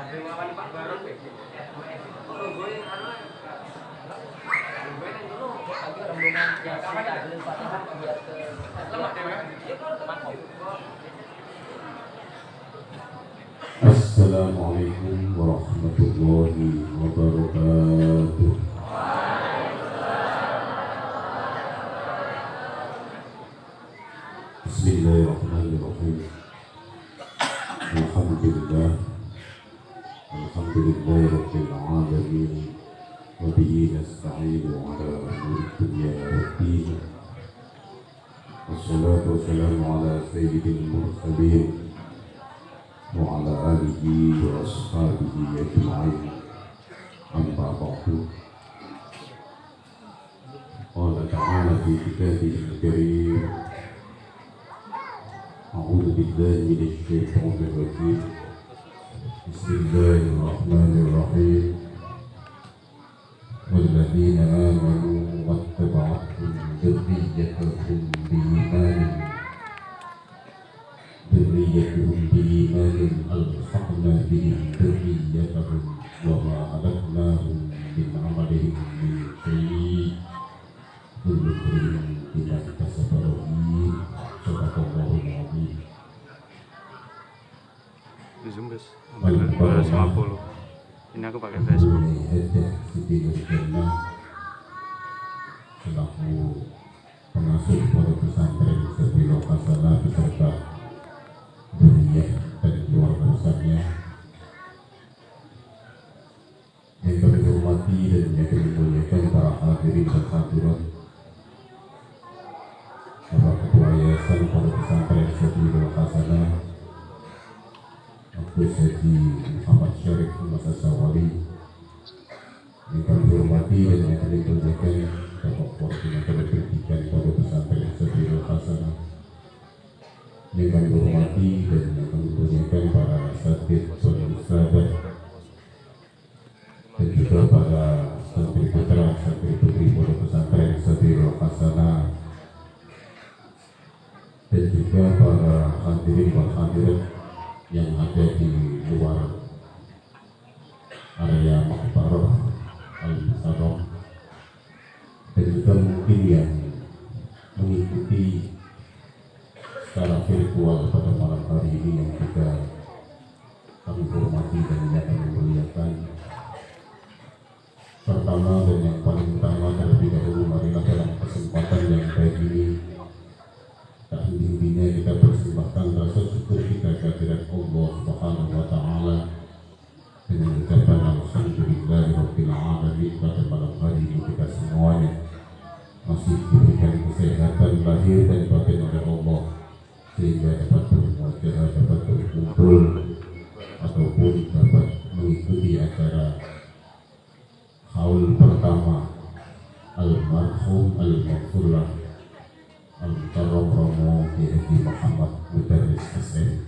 Assalamualaikum warahmatullahi wabarakatuh. Bismillahirrahmanirrahim. Alhamdulillah rabbil alamin wa bihi nasta'inu ala umuri dunya waddin. Wassalatu wassalamu ala sayyidil mursalin wa ala alihi wa ashabihi ajma'in. Amma ba'du. Qala ta'ala fi kitabihil karim. A'udzu billahi minasy syaithanir rajim. Bismillahirrahmanirrahim. Walladzina amanu wattaba'athum dzurriyyatuhum biimanin alhaqna bihim dzurriyyatahum wa ma alatnahum min 'amalihim min syai'. Kullu imrin bima kasaba rahin. Sadaqallahul 'azim. Zoom guys, 250. Ini aku pakai Facebook. Selaku pengasuh pondok pesantren Sabila Hasanah beserta dzurriyyah dan keluarga besarnya yang kami hormati dan yang kami muliakan para hadirin dan hadirat, Bapak Ketua Yayasan Pondok Pesantren Sabila Hasanah Abdul Haji Muhammad Syarif Masasawali, yang kami hormati dan yang kami muliakan Bapak Koordinator Pendidikan Pondok Pesantren Sabila Hasanah, yang kami hormati dan yang kami muliakan para asatidz dan ustadzah dan juga para santri putra santri putri Pondok Pesantren Sabila Hasanah, dan juga para hadirin dan hadirat yang ada di luar area Maqbarah Al-Mukarram, dan juga mungkin yang mengikuti secara virtual pada malam hari ini yang juga kami hormati dan yang kami muliakan. Pertama dan yang paling utama terlebih dahulu, marilah dalam kesempatan yang baik ini tak henti-hentinya kita persembahkan rasa syukur kita kehadirat Allah Subhanahu wa Ta'ala dengan ucapan alhamdulillahirabbil alamin. Pada malam hari ini kita semuanya masih diberikan kesehatan lahir dan batin oleh Allah sehingga dapat bermuajah, dapat berkumpul ataupun dapat mengikuti acara haul pertama almarhum al-maghfurlah Al-Mukarram Romo Haji Muhammad Mudarris Hasan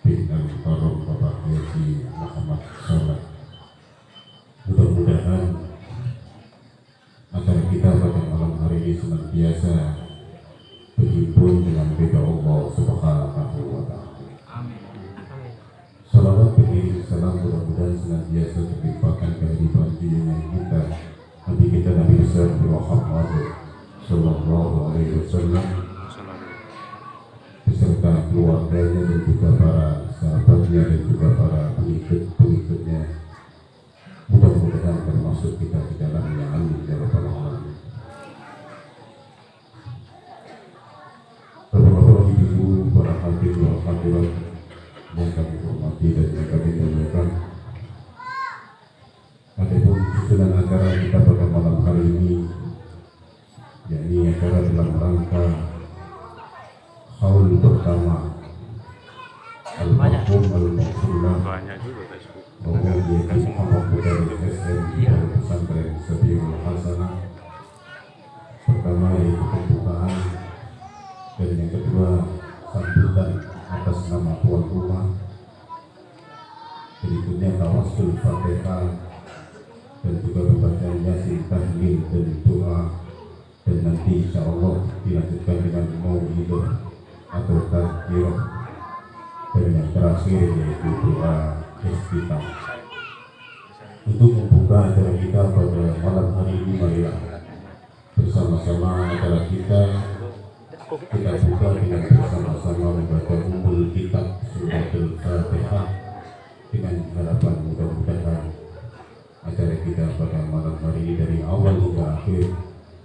bin Al-Mukarram Bapak Haji Muhammad Saleh. Mudah-mudahan acara kita pada malam hari ini senantiasa berhimpun dengan ridha Allah Subhanahu wa Ta'ala. Amin. Salawat beriring salam mudah-mudahan senantiasa terlimpahkan kehadiran junjungan kita Nabi kita Nabi besar Muhammad Sallallahu Alaihi Wasallam beserta keluarganya dan juga para sahabatnya dan juga para pengikut-pengikutnya. Mudah-mudahan termasuk kita di dalamnya. Amin ya rabbal alamin. Bapak-bapak, ibu, para hadirin dan hadirat yang kami hormati dan yang kami muliakan, adapun susunan acara kita pada malam hari ini, yakni acara dalam rangka haul pertama almarhum al-maghfurlah Romo Haji Muhammad Mudarris Hasan Pondok Pesantren Sabila Hasanah. Pertama yaitu pembukaan, dan yang kedua sambutan atas nama tuan rumah. Berikutnya tawassul Fatihah dan juga pembacaan Yasin, tahlil dan doa, dan nanti insya Allah dilanjutkan dengan mau'idah atau tazkirah, dan yang terakhir yaitu doa iftitah. untuk membuka acara kita pada malam hari ini. Marilah bersama-sama acara kita buka dengan bersama-sama membaca ummul kitab suratul Fatihah, dengan harapan mudah-mudahan acara kita pada malam hari ini dari awal hingga akhir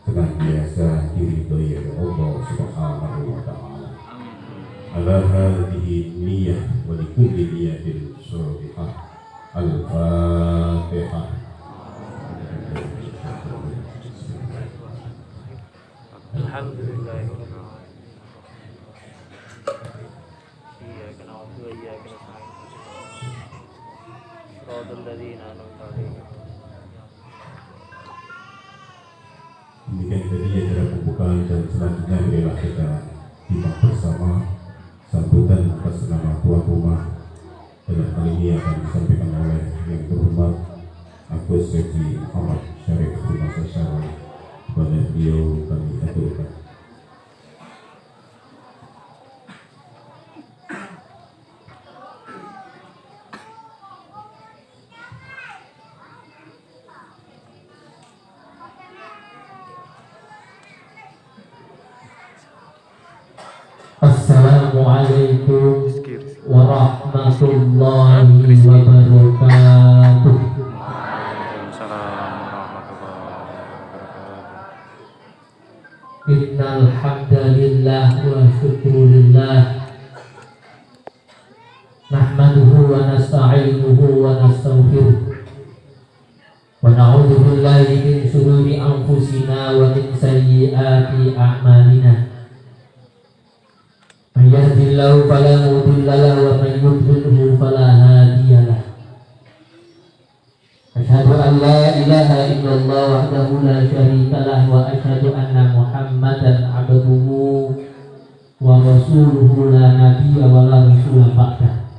senantiasa diridhoi oleh Allah Subhanahu wa Ta'ala. Ala hadhihi niyyah wa likulli niyyatin sholihah. Al-Fatihah. Alhamdulillah. Iyyaka na'budu wa iyyaka nasta'in. Shiratal ladzina an'amta 'alaihim. Demikian tadi acara pembukaan, dan selanjutnya marilah kita simak bersama sambutan atas nama tuan rumah. Dalam kali ini akan disampaikan oleh yang terhormat Agus Haji Muhammad Syarif Rumasa Syarif. Kepada beliau kami aturkan. Assalamualaikum warahmatullahi wabarakatuh. Waalaikumsalam warahmatullahi wabarakatuh. Innal hamdalillah wa syukurillah nahmaduhu wa nasta'inuhu wa nastaghfiruh wa na'udzu billahi min shururi anfusina wa min sayyiati a'malina. Man yahdihillahu fala mudilla lahu wa man yudlilhu fala hadiya lahu. Asyhadu an la ilaha illallah wahdahu la syarika lahu wa asyhadu anna Muhammadan abduhu wa rasuluhu la nabiyya wa la rasula ba'dah.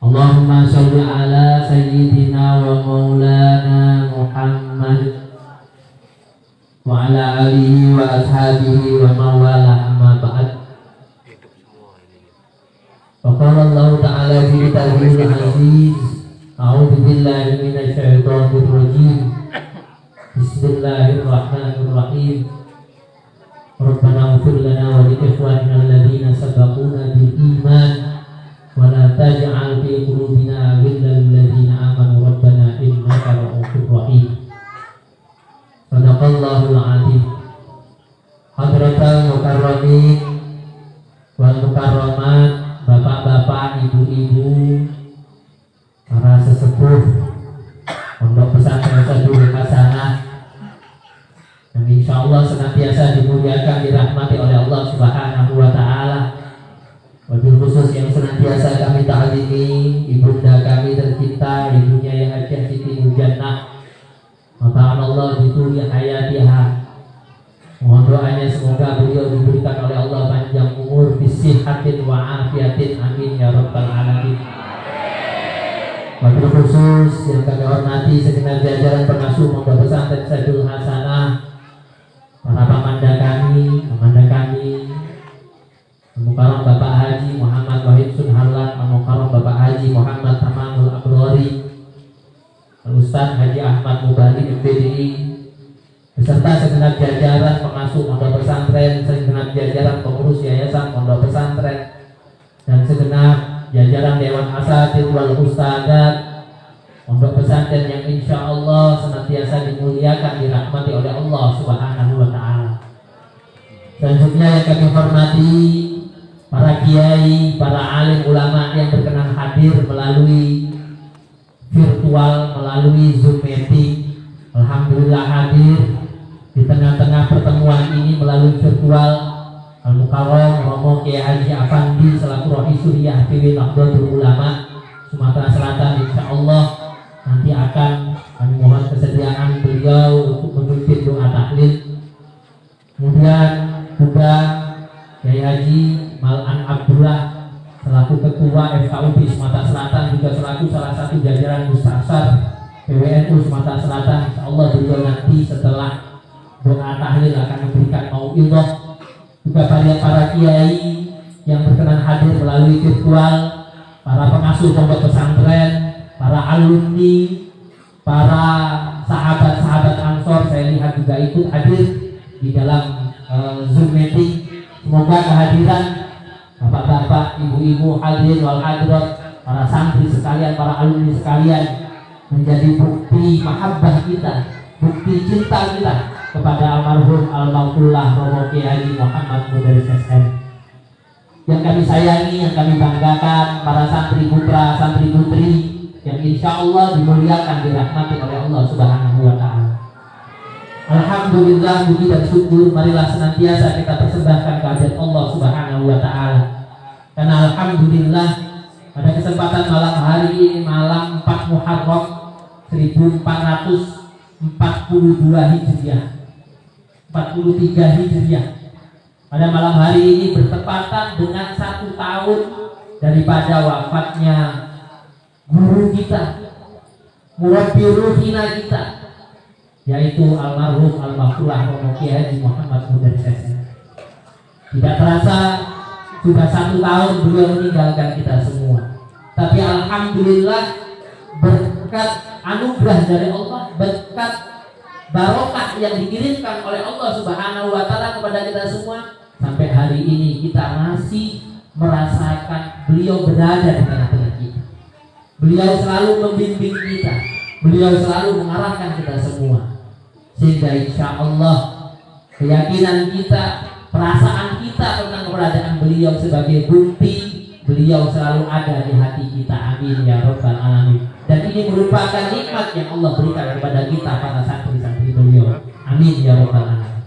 Allahumma shalli ala sayyidina wa maulana Muhammad wa ala alihi wa ashabihi wa mawala amma ba'd. Faqala Allah ta'ala fi kitabihil aziz, a'udzu billahi minasy syaithanir rajim. Bismillahirrahmanirrahim. Rabbana ighfir lana wa li ikhwanina alladhina sabaquna bil iman wa la taj'al fi qulubina ghillan lil ladzina amanu rabbana innaka ra'ufur rahim. Sadaqallahul azim. Hadratal mukarramin wal mukarramat, bapak-bapak, ibu-ibu, para sesepuh Pondok Pesantren Sadul Hasanah yang insya Allah senantiasa dimuliakan, dirahmati oleh Allah Subhanahu wa Ta'ala. Wabil khusus yang senantiasa kami ta'zimi ibunda kami tercinta, ibunya yang Hajjah Siti Nurjannah, Allah dituli hayatiha. Mohon doanya semoga beliau diberikan oleh Allah panjang umur, fisihatin wa afiatin, amin ya rabbal alamin. Wabil khusus yang kami hormati segenap jajaran pengasuh Pondok Pesantren Sadul Hasanah, para pamanda kami, Mukarram Bapak Haji Muhammad Wahid Sunharlan, Mukarram Bapak Haji Muhammad Tamamul Abrori, Ustaz Haji Ahmad Mubalik MPDI, beserta segenap jajaran pengasuh Pondok Pesantren, segenap jajaran pengurus yayasan Pondok Pesantren, dan segenap jajaran Dewan Asatidz wal Ustadzat Pondok Pesantren yang insya Allah senantiasa dimuliakan, dirahmati oleh Allah Subhanahu wa Ta'ala. Selanjutnya yang kami hormati para kiai, para alim ulama yang berkenan hadir melalui virtual, melalui Zoom meeting. Alhamdulillah hadir di tengah-tengah pertemuan ini melalui virtual. Al-Mukarram Romo Kiai Haji Afandi selaku Rohi Suriah PW Nahdlatul Ulama Sumatera Selatan, insya Allah nanti akan kami mohon kesediaan beliau untuk memimpin doa tahlil. Kemudian juga Kiai Haji Malan Abdullah selaku Ketua FKUP Sumatera Selatan, juga selaku salah satu jajaran Mustasar PWNU Sumatera Selatan. Insya Allah beliau nanti setelah doa tahlil akan memberikan mau'idhah. Juga para kiai yang berkenan hadir melalui virtual, para pengasuh pondok pesantren, para alumni, para sahabat-sahabat Ansor saya lihat juga ikut hadir di dalam Zoom meeting. Semoga kehadiran bapak-bapak, ibu-ibu, hadirin wal hadirat, para santri sekalian, para alumni sekalian menjadi bukti mahabbah kita, bukti cinta kita kepada almarhum almarhumullah Romo Kiai Haji Muhammad Mudaris SM. Yang kami sayangi, yang kami banggakan, para santri putra, santri putri yang insya Allah dimuliakan, dirahmati oleh Allah Subhanahu wa Ta'ala. Alhamdulillah, puji dan syukur marilah senantiasa kita persembahkan kehadirat Allah Subhanahu wa Ta'ala. Karena alhamdulillah pada kesempatan malam hari ini, malam 4 Muharram 1442 Hijriah, 43 Hijriah. Pada malam hari ini bertepatan dengan 1 tahun daripada wafatnya guru kita, murabbi ruhina kita, yaitu almarhum almarhumah Romo Kiai Haji Muhammad Mudaris SM. Tidak terasa sudah 1 tahun beliau meninggalkan kita semua. Tapi alhamdulillah berkat anugerah dari Allah, berkat barokah yang dikirimkan oleh Allah Subhanahu wa Ta'ala kepada kita semua, sampai hari ini kita masih merasakan beliau berada di tengah-tengah kita. Beliau selalu membimbing kita, beliau selalu mengarahkan kita semua. Sehingga insya Allah keyakinan kita, perasaan kita tentang keberadaan beliau sebagai bukti beliau selalu ada di hati kita. Amin ya rabbal alamin. Dan ini merupakan nikmat yang Allah berikan kepada kita para santri-santri beliau. Amin ya rabbal alamin.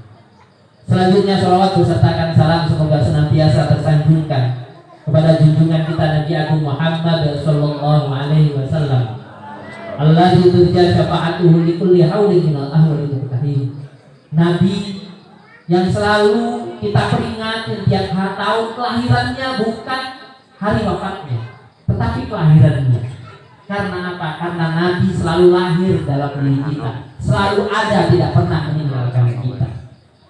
Selanjutnya sholawat bersertakan salam semoga senantiasa tersanjungkan kepada junjungan kita Nabi Agung Muhammad sallallahu alaihi wasallam. Alladzi turja syafa'atuhu li kulli haulin minal ahwalil mutahhim. Nabi yang selalu kita peringati tiap tahun kelahirannya, bukan hari wafatnya, tetapi kelahirannya. Karena apa? Karena Nabi selalu lahir dalam diri kita, selalu ada, tidak pernah meninggalkan kita.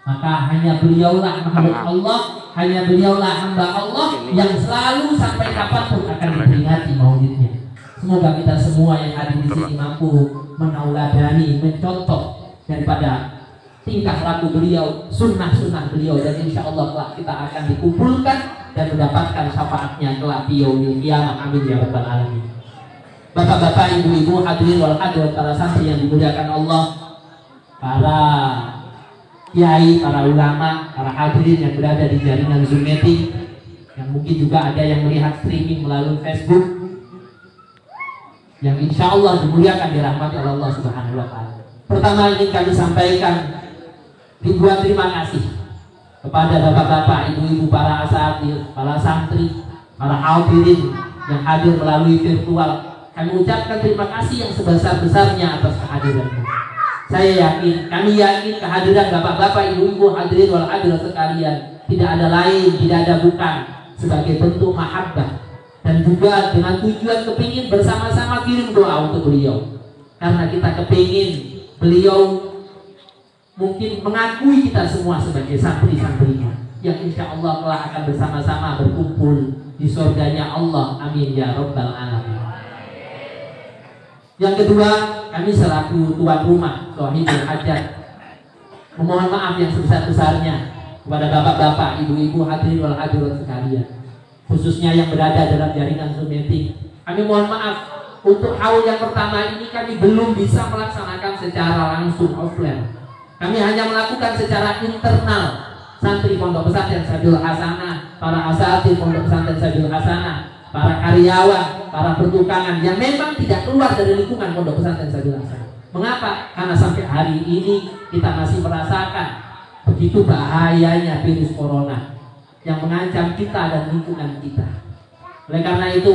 Maka hanya beliaulah makhluk Allah, hanya beliaulah hamba Allah yang selalu sampai kapanpun akan diperingati maulidnya. Semoga kita semua yang ada di sini mampu menauladani, mencontoh daripada tingkah laku beliau, sunnah-sunnah beliau, dan insya Allah kelak kita akan dikumpulkan dan mendapatkan syafaatnya kelak di yaumil qiyamah. Amin ya rabbal alamin. Bapak-bapak, ibu-ibu, hadirin wal hadirat, para santri yang dimuliakan Allah, para kiai, para ulama, para hadirin yang berada di jaringan Zoom meeting, yang mungkin juga ada yang melihat streaming melalui Facebook, yang insya Allah dimuliakan, dirahmati oleh Allah Subhanahu wa Ta'ala. Pertama ingin kami sampaikan ribuan terima kasih kepada bapak-bapak, ibu-ibu, para asatidz, para santri, para hadirin yang hadir melalui virtual. Kami ucapkan terima kasih yang sebesar-besarnya atas kehadirannya. Saya yakin, kami yakin kehadiran bapak-bapak, ibu-ibu, hadirin wal hadirat sekalian tidak ada lain, tidak ada bukan, sebagai bentuk mahabbah dan juga dengan tujuan kepingin bersama-sama kirim doa untuk beliau. Karena kita kepingin beliau mungkin mengakui kita semua sebagai santri-santrinya yang insya Allah telah akan bersama-sama berkumpul di surganya Allah. Amin ya rabbal alamin. Yang kedua, kami selaku tuan rumah Shahidul Hajat memohon maaf yang sebesar-besarnya kepada bapak-bapak, ibu-ibu, hadirin wal hadirat sekalian, khususnya yang berada dalam jaringan Zoom meeting. Kami mohon maaf untuk haul yang pertama ini kami belum bisa melaksanakan secara langsung offline. Kami hanya melakukan secara internal. Santri Pondok Pesantren Sabiul Hasanah, para asatidz Pondok Pesantren Sabiul Hasanah, para karyawan, para pertukangan yang memang tidak keluar dari lingkungan Pondok Pesantren Sabiul Hasanah. Mengapa? Karena sampai hari ini kita masih merasakan begitu bahayanya virus corona yang mengancam kita dan lingkungan kita. Oleh karena itu,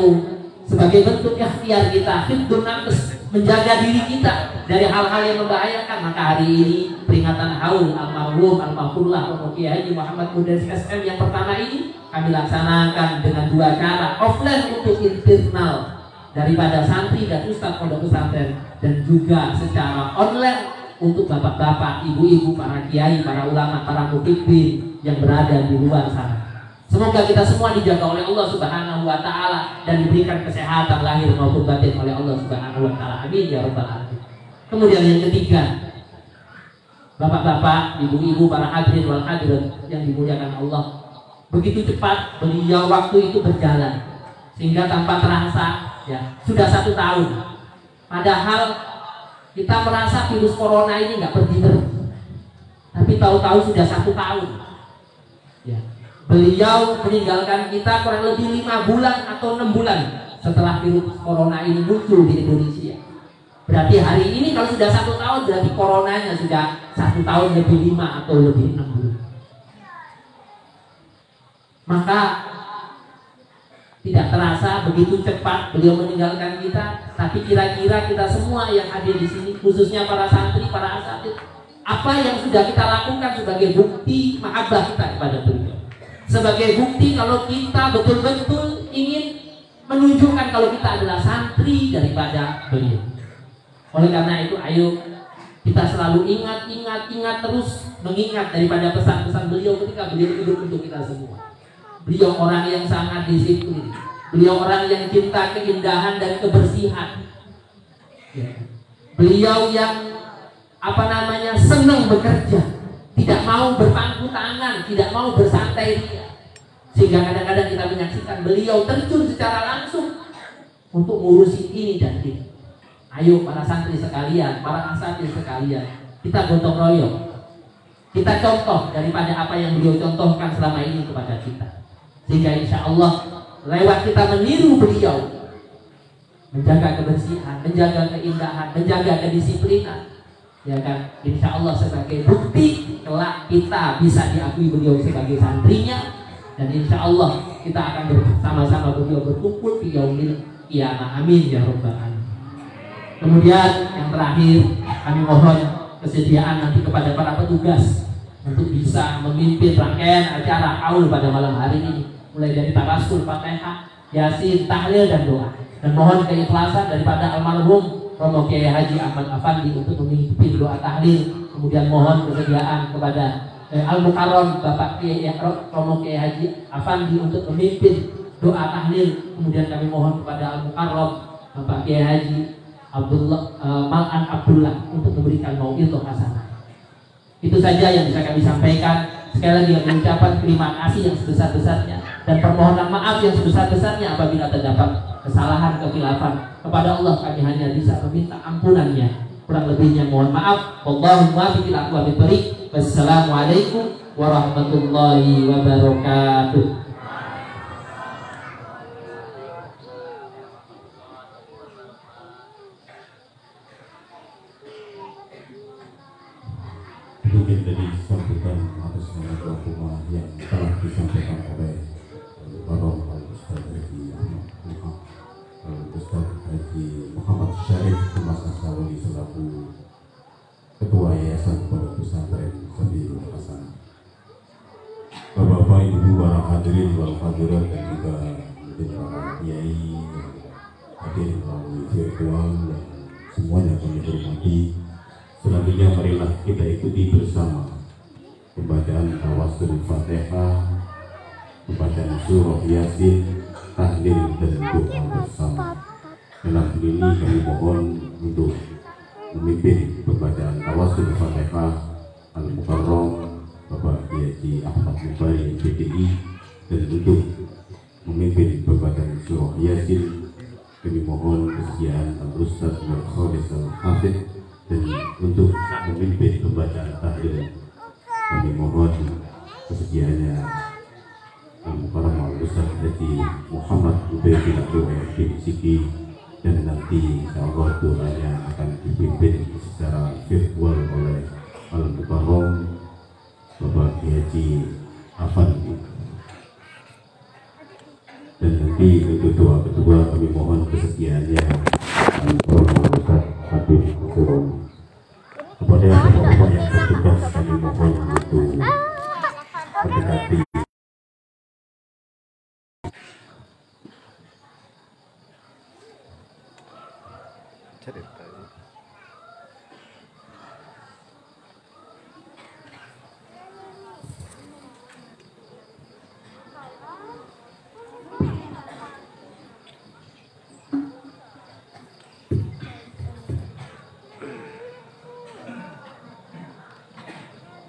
sebagai bentuk ikhtiar kita, hifdzun nafs, menjaga diri kita dari hal-hal yang membahayakan, maka hari ini peringatan haul almarhum almarhumullah Romo Kiai Haji Muhammad Mudaris SM yang pertama ini kami laksanakan dengan dua cara, offline untuk internal daripada santri dan ustadz pondok pesantren, dan juga secara online untuk bapak-bapak, ibu-ibu, para kiai, para ulama, para muhibbin yang berada di luar sana. Semoga kita semua dijaga oleh Allah Subhanahu wa taala dan diberikan kesehatan lahir maupun batin oleh Allah Subhanahu wa taala. Amin ya rabbal alamin. Kemudian yang ketiga, Bapak-bapak, ibu-ibu, para hadirin wal hadirat yang dimuliakan Allah, begitu cepat beliau waktu itu berjalan sehingga tanpa terasa ya sudah 1 tahun. Padahal kita merasa virus corona ini nggak pergi-pergi, tapi tahu-tahu sudah 1 tahun. Ya. Beliau meninggalkan kita kurang lebih 5 bulan atau 6 bulan setelah virus corona ini muncul di Indonesia. Berarti hari ini kalau sudah 1 tahun, berarti coronanya sudah 1 tahun lebih 5 atau lebih 6 bulan. Maka tidak terasa begitu cepat beliau meninggalkan kita. Tapi kira-kira kita semua yang hadir di sini, khususnya para santri, para asatidz, apa yang sudah kita lakukan sebagai bukti mahabbah kita kepada beliau, sebagai bukti kalau kita betul-betul ingin menunjukkan kalau kita adalah santri daripada beliau. Oleh karena itu, ayo kita selalu ingat terus, mengingat daripada pesan-pesan beliau ketika beliau hidup untuk kita semua. Beliau orang yang sangat disiplin, beliau orang yang cinta keindahan dan kebersihan. Beliau yang senang bekerja, tidak mau berpangku tangan, tidak mau bersantai ria. Sehingga kadang-kadang kita menyaksikan beliau terjun secara langsung untuk ngurusin ini dan itu. Ayo para santri sekalian, para asatidz sekalian, kita gotong royong, kita contoh daripada apa yang beliau contohkan selama ini kepada kita, sehingga insya Allah lewat kita meniru beliau, menjaga kebersihan, menjaga keindahan, menjaga kedisiplinan, ya kan, insya Allah sebagai bukti kelak kita bisa diakui beliau sebagai santrinya, dan insya Allah kita akan bersama-sama beliau berkumpul di yaumil qiyamah. Amin ya rabbal alamin. Kemudian yang terakhir, kami mohon kesediaan nanti kepada para petugas untuk bisa memimpin rangkaian acara haul pada malam hari ini, mulai dari tawasul, Fatihah, Yasin, tahlil dan doa. Dan mohon keikhlasan daripada almarhum Romo Kiai Haji Ahmad Afandi untuk memimpin doa tahlil. Kemudian mohon kesediaan kepada Al-Mukarram Bapak Kiai Romo Kiai Haji Afandi untuk memimpin doa tahlil. Kemudian kami mohon kepada Al-Mukarram Bapak Kiai Haji Mal'an Abdullah untuk memberikan mau'izah hasanah. Itu saja yang bisa kami sampaikan. Sekali lagi kami ucapkan terima kasih yang sebesar-besarnya dan permohonan maaf yang sebesar-besarnya apabila terdapat kesalahan, kekhilafan. Kepada Allah kami hanya bisa meminta ampunannya. Kurang lebihnya mohon maaf. Wallahu muwaffiq ila aqwamit thoriq. Wassalamualaikum warahmatullahi wabarakatuh. Mungkin tadi disampaikan atas nama doa yang telah disampaikan oleh Bapak Ustaz Haji Muhammad Syarif Tumas Asawali selaku Ketua Yayasan Pondok Pesantren Sabilul Hasanah. Bapak Ibu para hadirin wal hadirat dan juga para kiai hadir melalui virtual dan semuanya kami hormati. Selanjutnya marilah kita ikuti bersama pembacaan tawasul Fatihah, pembacaan surah Yasin, tahlil dan doa bersama. Dalam ini kami mohon untuk memimpin pembacaan tawasul Fatihah Al-Mukarram Bapak Kiai Ahmad Mubari PDI, dan untuk memimpin pembacaan surah Yasin kami mohon kesediaan Al-Ustaz Al-Khalis Al-Hafidh, dan untuk memimpin pembacaan tahlil kami mohon kesediaannya Al-Mukarram Al-Ustaz Haji Muhammad Ubaidillah bin Siki, dan nanti insyaallah doanya akan dipimpin secara virtual oleh Al-Mukarram Bapak Haji Afandi. Dan nanti untuk doa kedua kami mohon kesediaannya Al-Mukarram Al-Ustaz Habib Suroni. Kepada bapak-bapak yang bertugas kami mohon untuk mendekati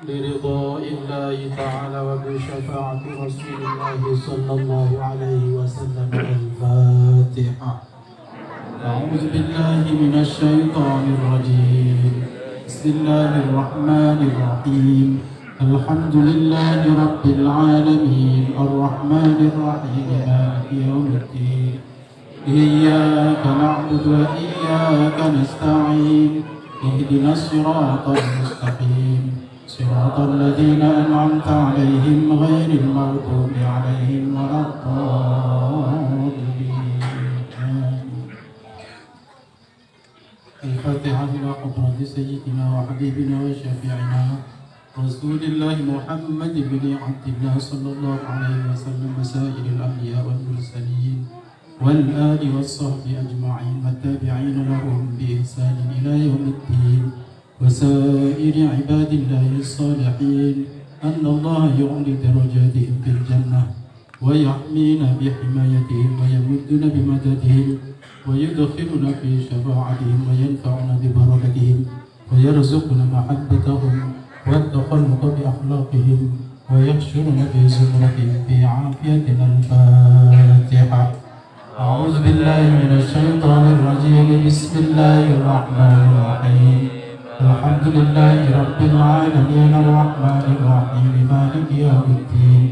لرضاء الله تعالى وبشفاعة رسول الله صلى الله عليه وسلم. الفاتحة. أعوذ بالله من الشيطان الرجيم. بسم الله الرحمن الرحيم. الحمد لله رب العالمين الرحمن الرحيم مالك يوم الدين. إياك نعبد وإياك نستعين. اهدنا الصراط المستقيم صراط الذين أنعمت عليهم غير المغضوب عليهم ولا الضالين. الفاتحة إلى قدرة سيدنا وحبيبنا وشفيعنا رسول الله محمد بن عبد الله صلى الله عليه وسلم وسائر الأنبياء والمرسلين والآل والصحب أجمعين والتابعين لهم بإحسان إلى يوم الدين وسائر عباد الله الصالحين أن الله يعلي درجاتهم في الجنة ويحمينا بحمايتهم ويمدنا بمددهم ويدخلنا في شفاعتهم وينفعنا ببركتهم ويرزقنا محبتهم والتخلق بأخلاقهم ويحشرنا في زمرتهم في عافيتنا. الفاتحة. أعوذ بالله من الشيطان الرجيم. بسم الله الرحمن الرحيم. الحمد لله رب العالمين الرحمن الرحيم مالك يوم الدين.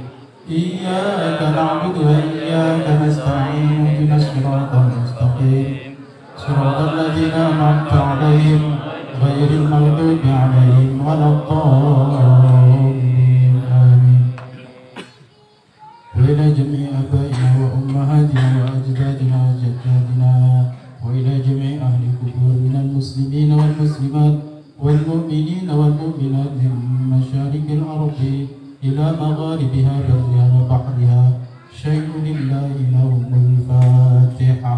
إياك نعبد وإياك نستعين. اهدنا الصراط المستقيم صراط الذين أنعمت عليهم غير المغضوب عليهم ولا الضالين. آمين. وإلى جميع آبائنا وأمهاتنا وأجدادنا وجداتنا وإلى جميع أهل القبور من المسلمين والمسلمات والمؤمنين والمؤمنات من مشارق الأرض إلى مغاربها برها وبحرها شيء لله لهم. الفاتحة.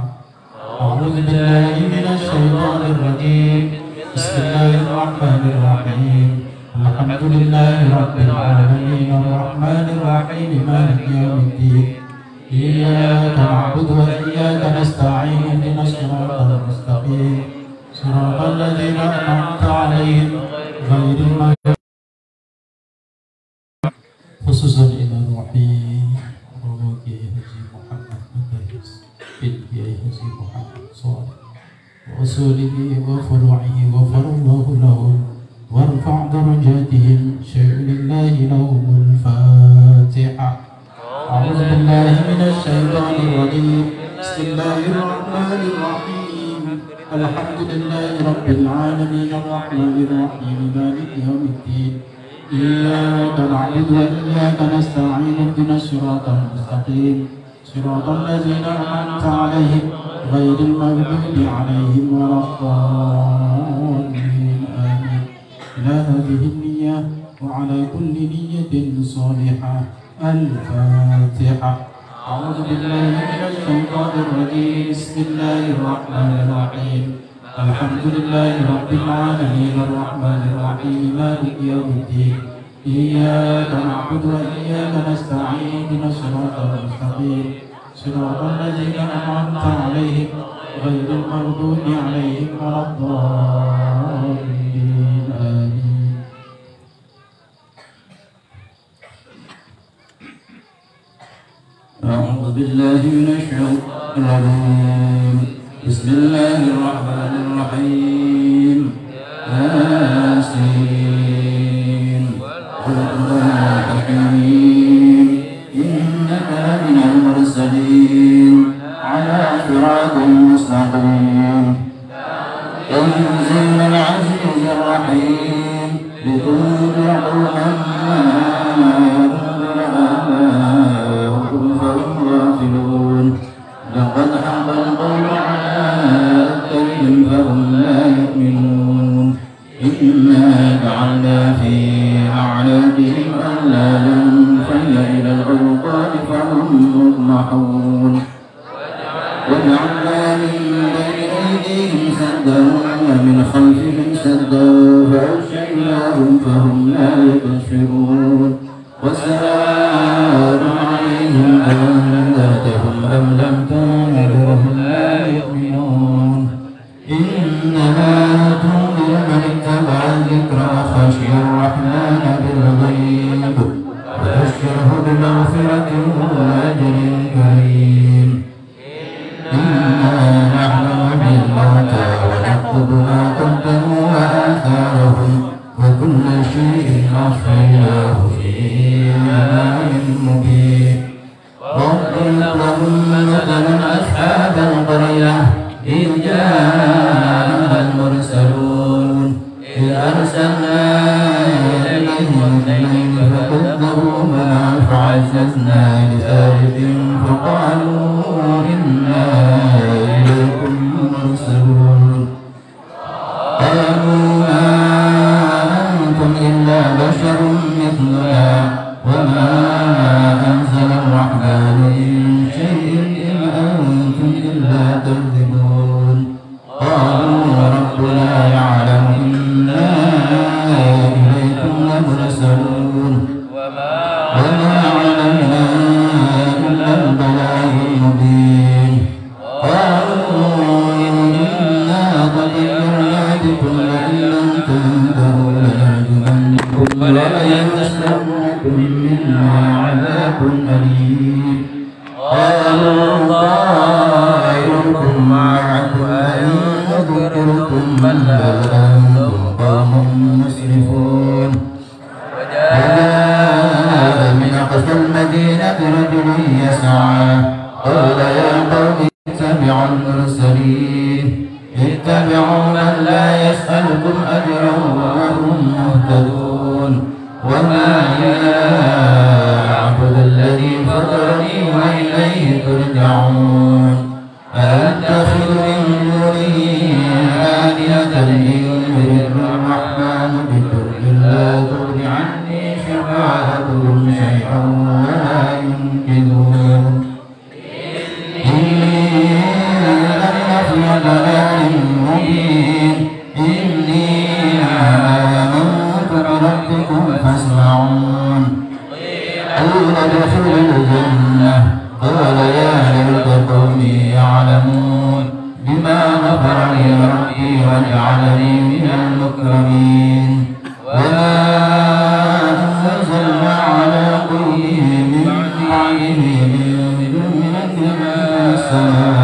أعوذ بالله من الشيطان الرجيم. بسم الله الرحمن الرحيم. الحمد لله رب العالمين الرحمن الرحيم مالك يوم الدين. إياك نعبد وإياك نستعين. اهدنا الصراط المستقيم صراط الذين أنعمت عليهم غير المغضوب. خصوصا إلى روحي وروحي حجي محمد مدرس بنتي حجي محمد صالح وأصوله وفروعه غفر الله لهم وارفع درجاتهم شيء لله لهم. الفاتحة. أعوذ بالله من الشيطان الرجيم. بسم الله الرحمن الرحيم. الحمد لله رب العالمين الرحمن الرحيم مالك يوم الدين. إياك نعبد وإياك نستعين. اهدنا الصراط المستقيم صراط الذين أنعمت عليهم غير المغضوب عليهم ولا الضالين. آمين. إلى هذه النية وعلى كل نية صالحة. الفاتحة. أعوذ بالله من الشيطان الرجيم. بسم الله الرحمن الرحيم. الحمد لله رب العالمين الرحمن الرحيم مالك يوم الدين. إياك نعبد وإياك نستعين. اهدنا الصراط المستقيم صراط الذين أنعمت عليهم غير المغضوب عليهم ولا الضالين. آمين. أعوذ بالله من الشيطان الرجيم. بسم الله الرحمن الرحيم. ياسين والقرآن الحكيم إنك من المرسلين على صراط مستقيم. تنزيل العزيز الرحيم لتنذر قوما فهم غافلون. لقد حق القول على أكثرهم فهم لا يؤمنون. إنا جعلنا في أعناقهم أغلالا فهي إلى الأذقان فهم مطمحون. وجعلنا من بين أيديهم سدا ومن خلفهم سدا فأغشيناهم فهم لا يبصرون. وسواء عليهم أنذرتهم أم لم تنذرهم لا يؤمنون. إنما تنذر من اتبع الذكر وخشي الرحمن أصحاب القرية إذ جاء المرسلون إذ أرسلنا إليهم اثنين فكذبوهما فعززنا بثالث فقالوا إنا إليكم مرسلون قالوا ما أنتم إلا بشر مثلنا وما أنزل الرحمن من شيء إن أنتم إلا تكذبون قالوا ربنا يعلم إنا إليكم لمرسلون وما علينا إلا البلاغ المبين قالوا إنا طيرنا بكم لئن لم تنتهوا لنرجمنكم وليمسنكم منا عذاب أليم قالوا طائركم معكم أئن ذكرتم بل أنتم قوم مسرفون وجاء من أقصى المدينة رجل يسعى قال يا قوم اتبعوا المرسلين اتبعوا من لا يسألكم أجرا وهم مهتدون وما أعبد الذي فطرني وإليه ترجعون أأتخذ من دونه آلهة إن يرد الرحمن بضر لا تغن عني شفاعتهم شيئا ولا ينقذون في ضلال مبين إني آمنت بربكم فاسمعون قيل ادخلوا الجنة قال يا ليت قومي يعلمون بما غفر لي ربي وجعلني من المكرمين وما أنزلنا على قومه من بعده من السماء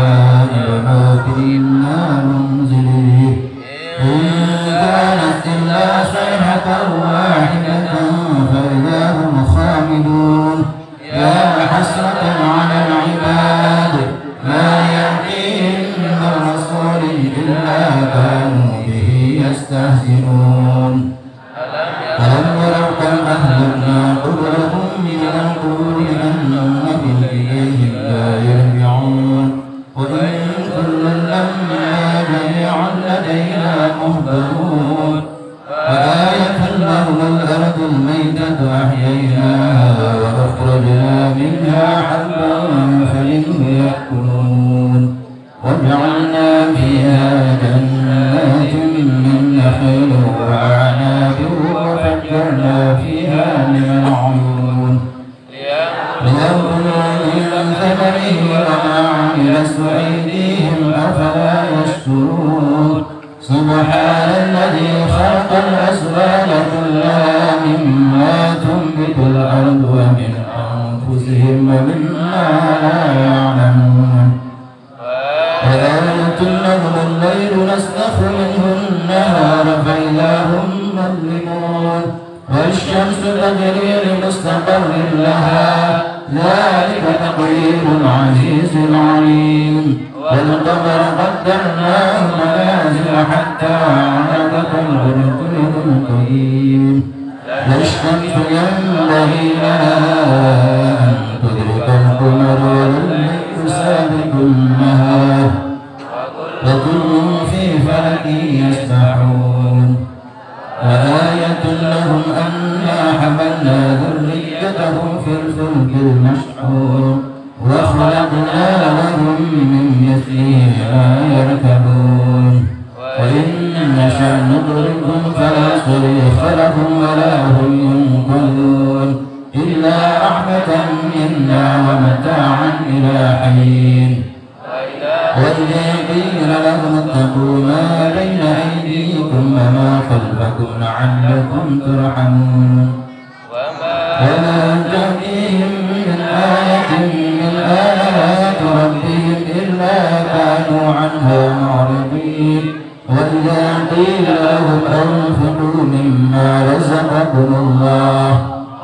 إنا منزلين إن كانت إلا صيحة واحدة فإذا هم خامدون يا حسرة على العباد ما يأتيهم من رسول إلا كانوا به يستهزئون ألم يروا كم أهلكنا قبلهم من القرون أنهم إليهم لا يرجعون وإن كل لما جميعا لدينا مهضرون فآية لهم الأرض الميتة أحييناها وأخرجنا منها حبا فمنه يأكلون وجعلنا فيها جنات من نخيل وأعناب وفجرنا فيها من العيون ليأكلوا من ثمره وما عملت أيديهم أفلا يشكرون سبحان الذي خلق الأزواج كلها مما تنبت الأرض ومن أنفسهم ومما لا يعلمون وآية لهم الليل نسلخ منه النهار فإذا هم مظلمون والشمس تجري لمستقر لها ذلك تقدير العزيز العليم والقمر قدرناه منازل حتى عاد كالعرجون القديم لا الشمس ينبغي لها أن تدرك القمر والليل سابق النهار وكل في فلك يسبحون وآية لهم أنا حملنا ذريتهم في الفلك المشحون وخلقنا لهم من مثله ما يركبون وإن نشأ نضربهم فلا صريخ لهم ولا هم ينقذون إلا رحمة منا ومتاعا إلى حين وإذا قيل لهم اتقوا ما بين أيديكم وما خلفكم لعلكم ترحمون وما تأتيهم من آية من آيات ربهم إلا كانوا عنها معرضين وإذا قيل لهم أنفقوا مما رزقكم الله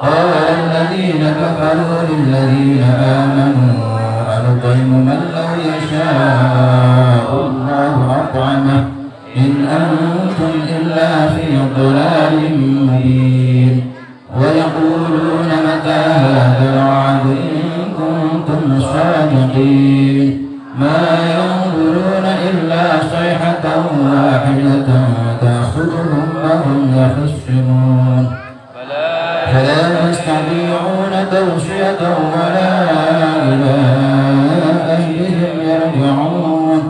قال الذين كفروا للذين آمنوا أنطعم من لو يشاء ينظرون إلا صيحة واحدة تأخذهم وهم يخصمون فلا يستطيعون توصية ولا إلى أهلهم يرجعون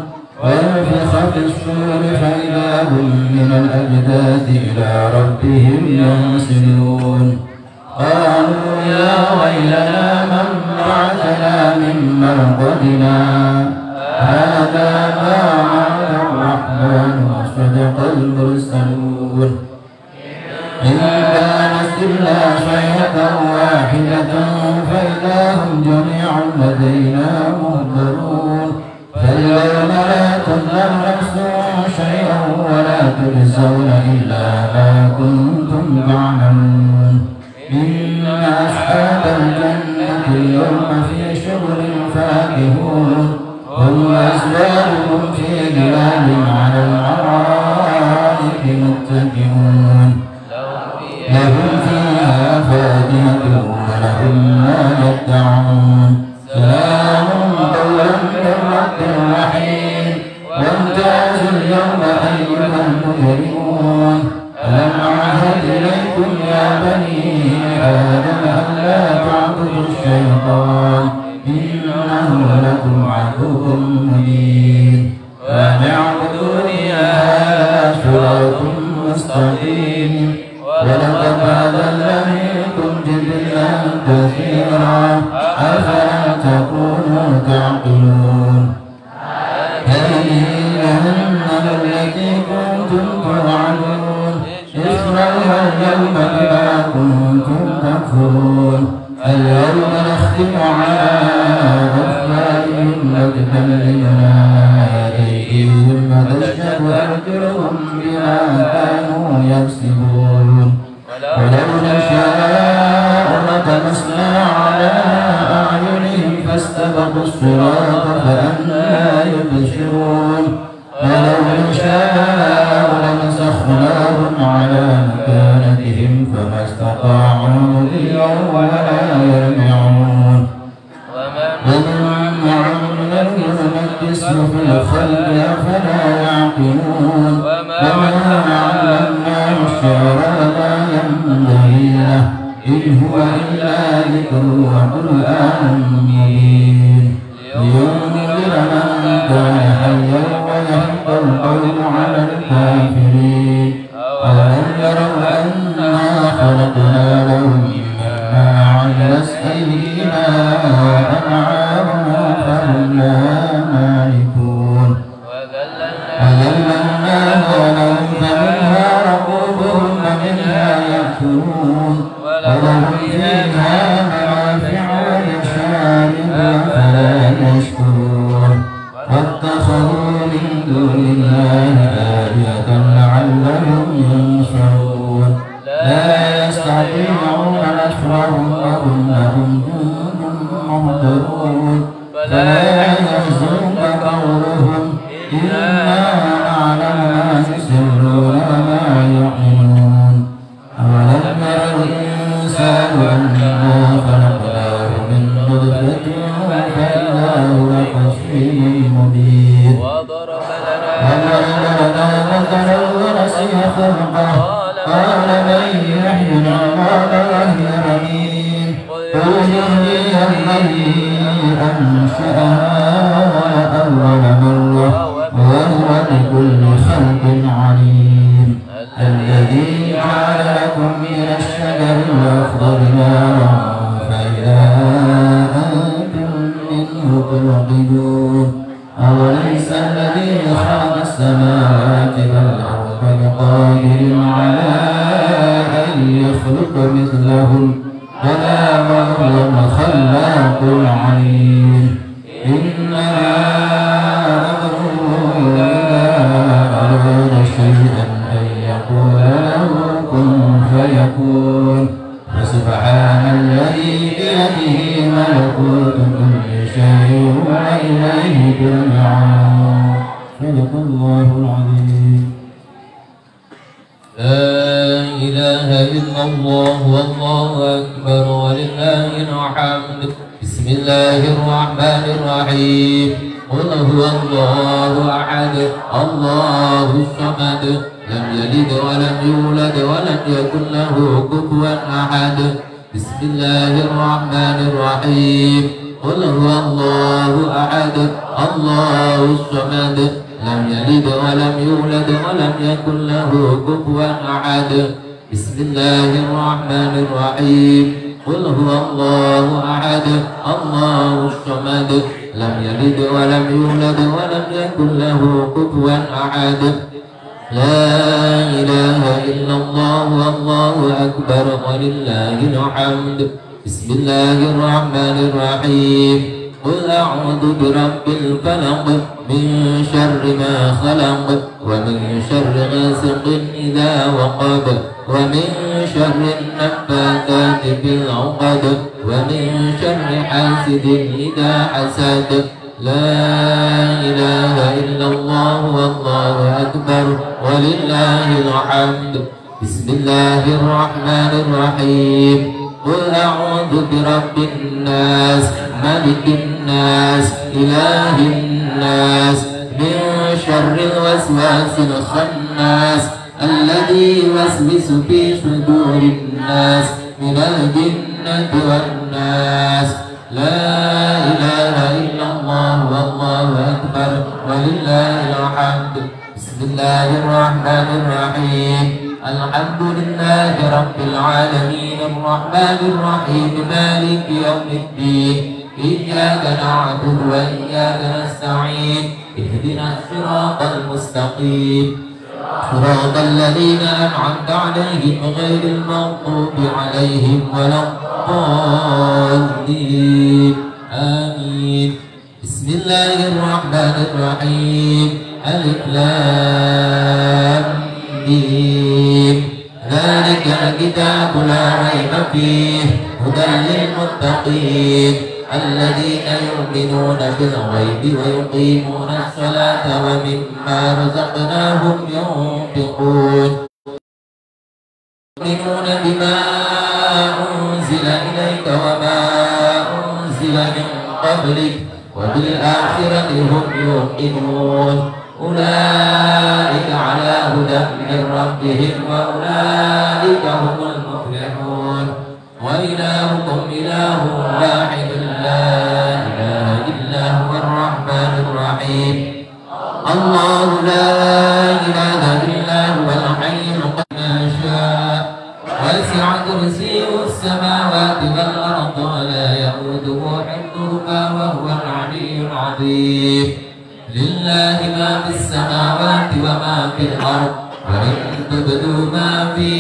ونفخ في الصور فإذا هم من الأجداث إلى ربهم ينسلون قالوا يا ويلنا من بعثنا من مرقدنا هذا ما وعد الرحمن وصدق المرسلون إن كانت إلا صيحة واحدة فإذا هم جميع لدينا مهضرون فاليوم لا تظلم نفس شيئا ولا تجزون إلا ما كنتم تعملون إن أصحاب الجنة اليوم في شغل فاكهون هم وأزواجهم في ظلال على الأرائك متكئون لهم فيها فاكهة ولهم ما يدعون سلام قولا من رب رحيم وامتازوا اليوم أيها المجرمون ألم أعهد إليكم يا بني آدم ألا تعبدوا الشيطان إنه لكم عدو مبين وأن اعبدوني هذا صراط مستقيم ولقد أضل منكم جبلا كثيرا أفلا تكونوا تعقلون هذه جهنم التي كنتم توعدون اصلوها اليوم بما كنتم تكفرون اليوم نختم على أفواههم وتكلمنا أيديهم وتشهد أرجلهم بما كانوا يكسبون ولو نشاء لطمسنا على أعينهم فاستبقوا الصراط فأنى يبصرون ولو نشاء لمسخناهم على مكانتهم فما استطاعوا ضيا ولا يرجعون ومن عمله نكسه في الخلق أفلا يعقلون وما علمناه الشعر وما ينبغي له إن هو إلا ذكر وقرآن مبين لينذر من كان حيا ويحق القول على الكافرين أولم يروا أنا خلقنا لهم مما عملت أيدينا أنعام فهم لها مالكون وذللناها لهم فمنها ركوبهم ومنها يأكلون ولهم فيها منافع ومشارب فلا يشكرون واتخذوا من دون الله آلهة لعلهم ينصرون لا يستطيعون نصرهم وهم لهم جند محضرون فلا يحزنك قولهم إنا نعلم ما يسرون وما يعلنون أولم ير الإنسان أنا خلقناه من نطفة فإذا هو خصيم مبين وضرب لنا مثلا ونسي خلقه قال من يحيي العظام وهي رميم قل يحييها الذي أنشأها أول مرة وهو بكل خلق عليم الذي جعل لكم من الشجر الأخضر نارا فإذا أنتم منه توقدون أوليس الذي خلق السماوات والأرض بقادر على أن يخلق مثلهم بلى وهو الخلاق العليم إنما أمره إذا أراد شيئا أن يقول له كن فيكون فسبحان الذي بيده ملكوت كل شيء وإليه ترجعون صدق الله العظيم. لا إله إلا الله والله أكبر ولله الحمد. بسم الله الرحمن الرحيم. قل هو الله أحد الله الصمد لم يلد ولم يولد ولم يكن له كفوا أحد بسم الله الرحمن الرحيم قل هو الله أحد الله الصمد لم يلد ولم يولد ولم يكن له كفوا أحد بسم الله الرحمن الرحيم قل هو الله أحد الله الصمد لم يلد ولم يولد ولم يكن له كفوا أحد لا إله إلا الله والله أكبر ولله الحمد بسم الله الرحمن الرحيم قل أعوذ برب الفلق من شر ما خلق ومن شر غاسق إذا وقب ومن شر النفاثات في العقد ومن شر حاسد إذا حسد لا إله إلا الله والله أكبر ولله الحمد بسم الله الرحمن الرحيم قل أعوذ برب الناس ملك الناس إله الناس من شر الوسواس الخناس الذي يوسوس في صدور الناس من الجنة والناس لا إله إلا الله والله أكبر ولله الحمد بسم الله الرحمن الرحيم الحمد لله رب العالمين الرحمن الرحيم مالك يوم الدين إياك نعبد وإياك نستعين اهدنا الصراط المستقيم صراط الذين أنعمت عليهم غير المغضوب عليهم ولا الضالين آمين بسم الله الرحمن الرحيم ألف لام ميم ذلك الكتاب لا ريب فيه هدى للمتقين الذين يؤمنون بالغيب ويقيمون الصلاة ومما رزقناهم ينفقون يؤمنون بما أنزل إليك وما أنزل من قبلك وبالآخرة هم يوقنون أولئك على هدى من ربهم وأولئك هم المفلحون وإلهكم إله واحد لا إله إلا هو الرحمن الرحيم الله لا إله إلا هو الحي القيوم ما شاء وسع كرسيه السماوات والأرض ولا يئوده حفظهما وهو العلي العظيم لله ما في السماوات وما في الأرض وإن تبدوا ما في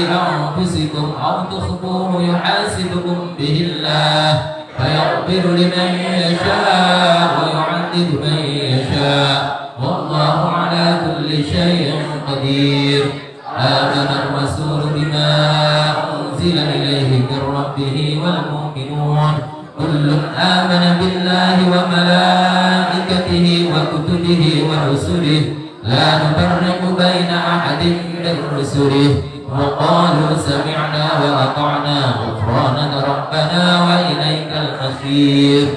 أنفسكم أو تخفوه يحاسبكم به الله فيغفر لمن يشاء ويعذب من يشاء والله على كل شيء قدير آمن الرسول بما أنزل إليه من ربه والمؤمنون كل آمن بالله وملائكته وكتبه ورسله لا نفرق بين أحد من رسله وقالوا سمعنا وأطعنا غفرانك ربنا وإليك المصير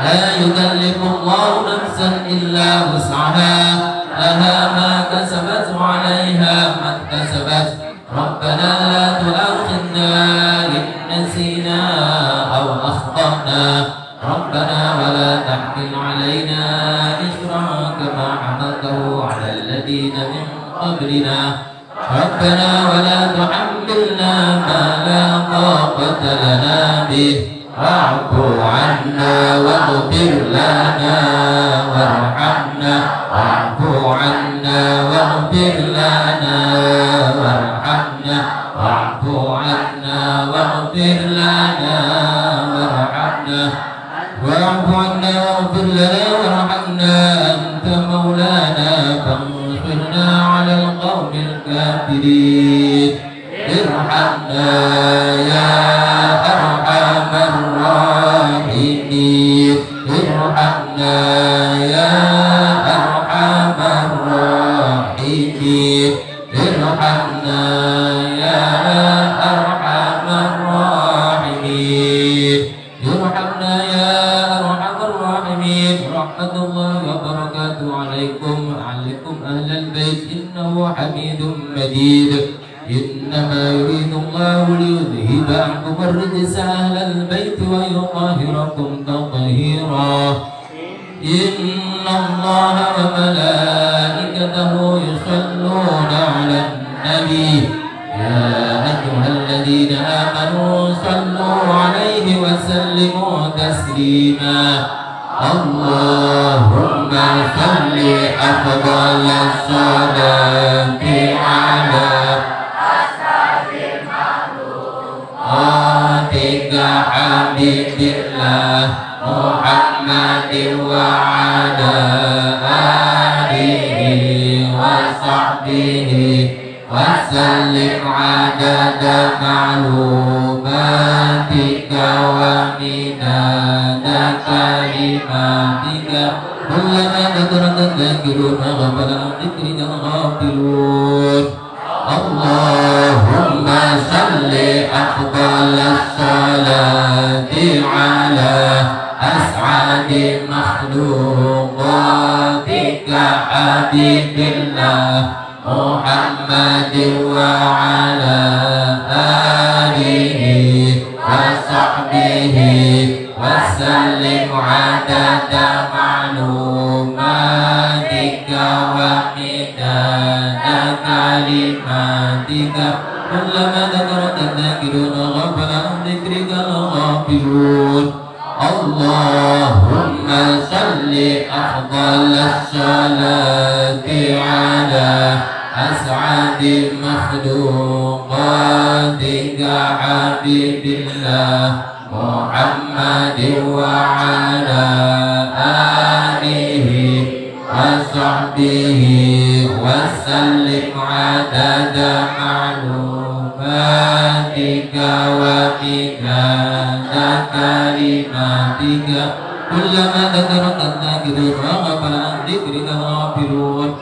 لا يكلف الله نفسا إلا وسعها لها ما كسبت وعليها ما اكتسبت ربنا لا تؤاخذنا إن نسينا أو أخطأنا ربنا ولا تحمل علينا إصرا كما حملته على الذين من قبلنا ربنا ولا تحملنا ما لا طاقة لنا به واعف عنا واغفر لنا وارحمنا واعف عنا واغفر لنا وارحمنا واعف عنا واغفر لنا وارحمنا واعف عنا واغفر لنا وارحمنا أنت مولانا فانصرنا على القوم الكافرين ارحمنا يا أرحم الراحمين ارحمنا يا أرحم الراحمين ارحمنا يا أرحم الراحمين ارحمنا يا أرحم الراحمين رحمة الصلوات عليكم أهل البيت إنه حميد مجيد إنما يريد الله ليذهب عنكم الرجس أهل البيت ويطهركم تطهيرا إن الله وملائكته يصلون على النبي يا أيها الذين آمنوا صلوا عليه وسلموا تسليما اللهم صل أفضل الصلاة على أسعد حبيب الله محمد وعلى آله وصحبه وسلم عدد معلوماتك ومداد كلماتك كلما ذكرك الذاكرون غفل عن ذكرك الغافلون اللهم صل أفضل الصلاة على أسعد مخلوقاتك حبيب الله محمد وعلى آله وصحبه وسلم عدد معلوماتك ومداد كلماتك كلما ذكرك الذاكرون غفل عن ذكرك الغافلون اللهم صل أفضل الصلاة على أسعد مخلوقاتك حبيب الله محمد وعلى آله وصحبه وسلم عدد معلوماتك ومداد كلماتك كلما ذكرك الذاكرون وغفل عن ذكرك الغافلون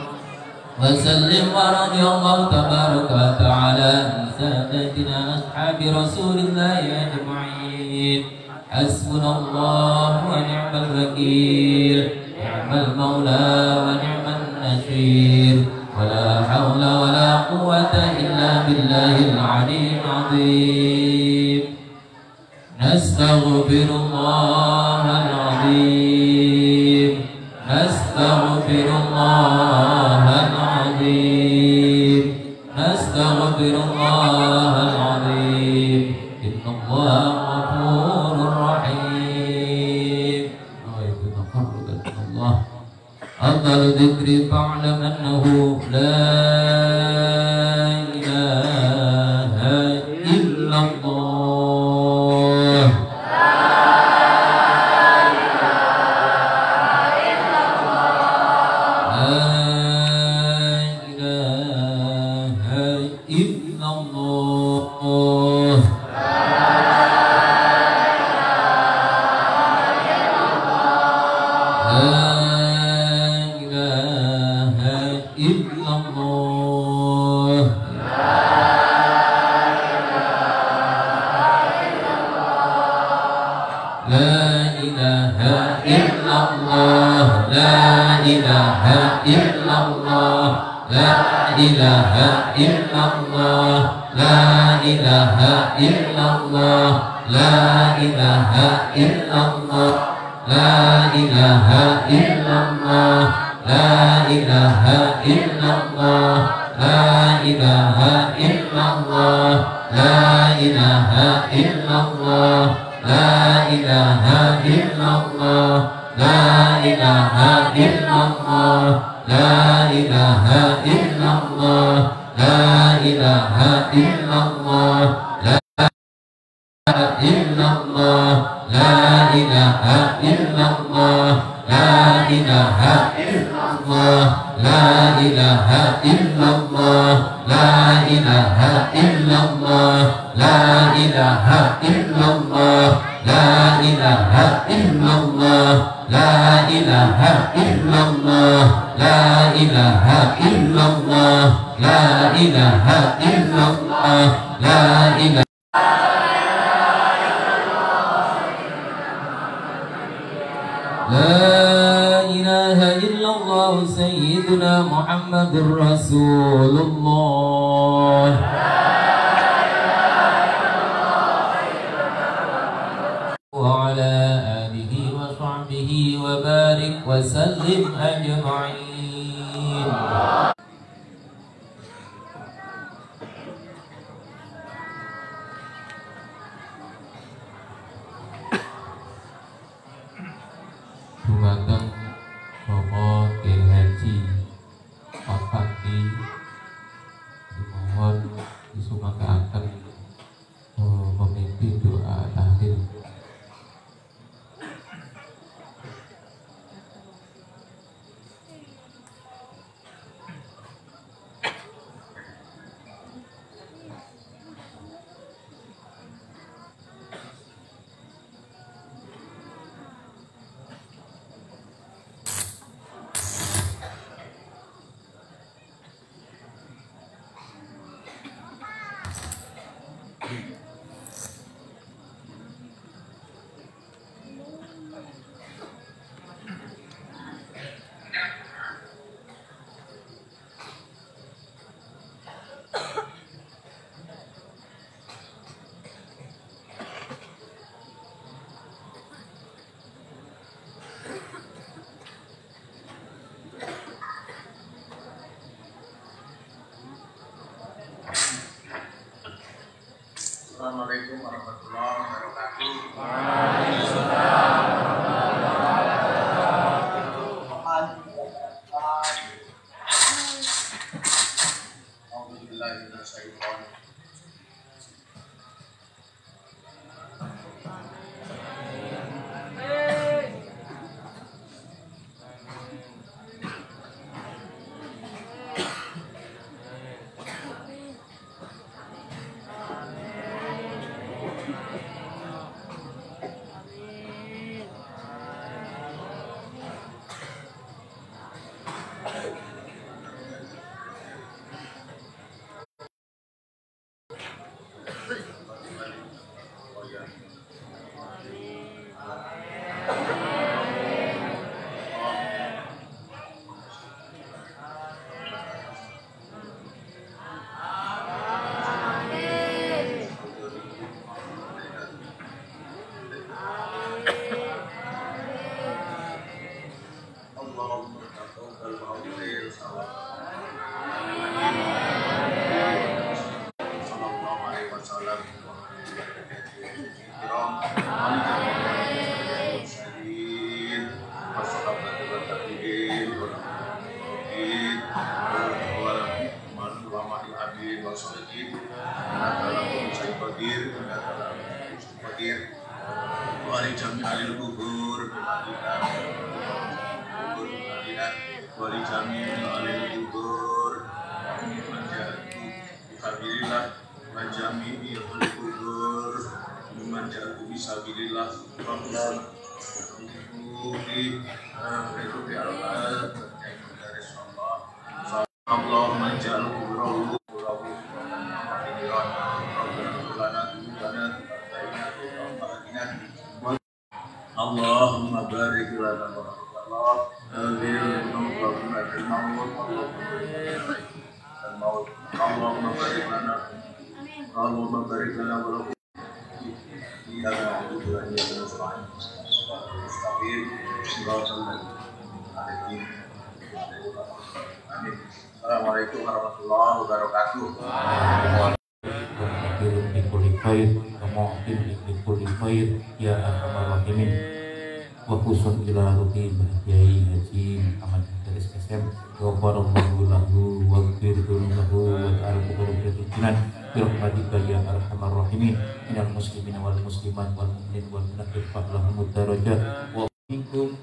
وسلم ورضي الله تبارك وتعالى عن سادتنا أصحاب رسول الله أجمعين حسبنا الله ونعم الوكيل نعم المولى ونعم النصير ولا حول ولا قوة إلا بالله العلي العظيم نستغفر الله العظيم نستغفر الله العظيم نستغفر الله العظيم إن الله غفور رحيم الله أفضل ذكر فاعلم أنه لا إله إلا الله الله سيدنا محمد رسول الله وعلى آله وصحبه وبارك وسلم أجمعين. Dumateng Bapak Kiai Haji Pak Fakti dimohon disumangkaken memimpin doa tahlil. Assalamualaikum warahmatullahi wabarakatuh. Wali jami alil kubur wali jami alil kubur manjatu bikabilillah manjami alil kubur manjatu bisabilillah Ramadan Budi Allah Allahumma ja'al kuburahu Allahumma barik lana wa Allah Allahumma barik lana Allahumma barik lana wa lakum ya na'budu wa iyyaka nasta'in mustaqim siratal ladzina amin. Assalamualaikum warahmatullahi wabarakatuh. Ya Arhamar Rahimin wa khusun ila rutin Kiai Haji Muhammad Idris SM ghafarallahu lahu wa ghfirhu lahu wa ta'ala qulubil jinan bi rahmatika ya Arhamar Rahimin minal muslimin wal muslimat wal mu'minin wal mu'minat lahum darajat wa minkum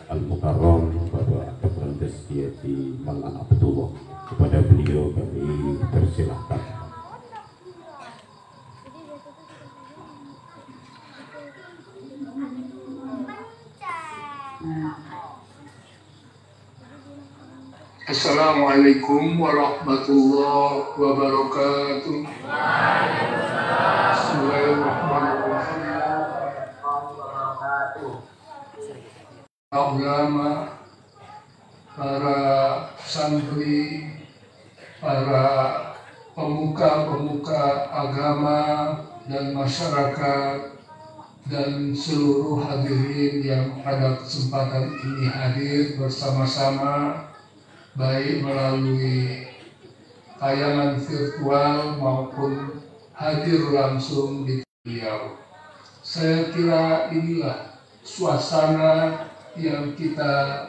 Al-Mukarram Bapak Dr. Destiyati Maulana Abdullah. Kepada beliau kami persilahkan. Assalamualaikum warahmatullahi wabarakatuh. Bismillahirrahmanirrahim. Para ulama, para santri, para pemuka-pemuka agama dan masyarakat, dan seluruh hadirin yang pada kesempatan ini hadir bersama-sama, baik melalui tayangan virtual maupun hadir langsung di beliau. Saya kira inilah suasana yang kita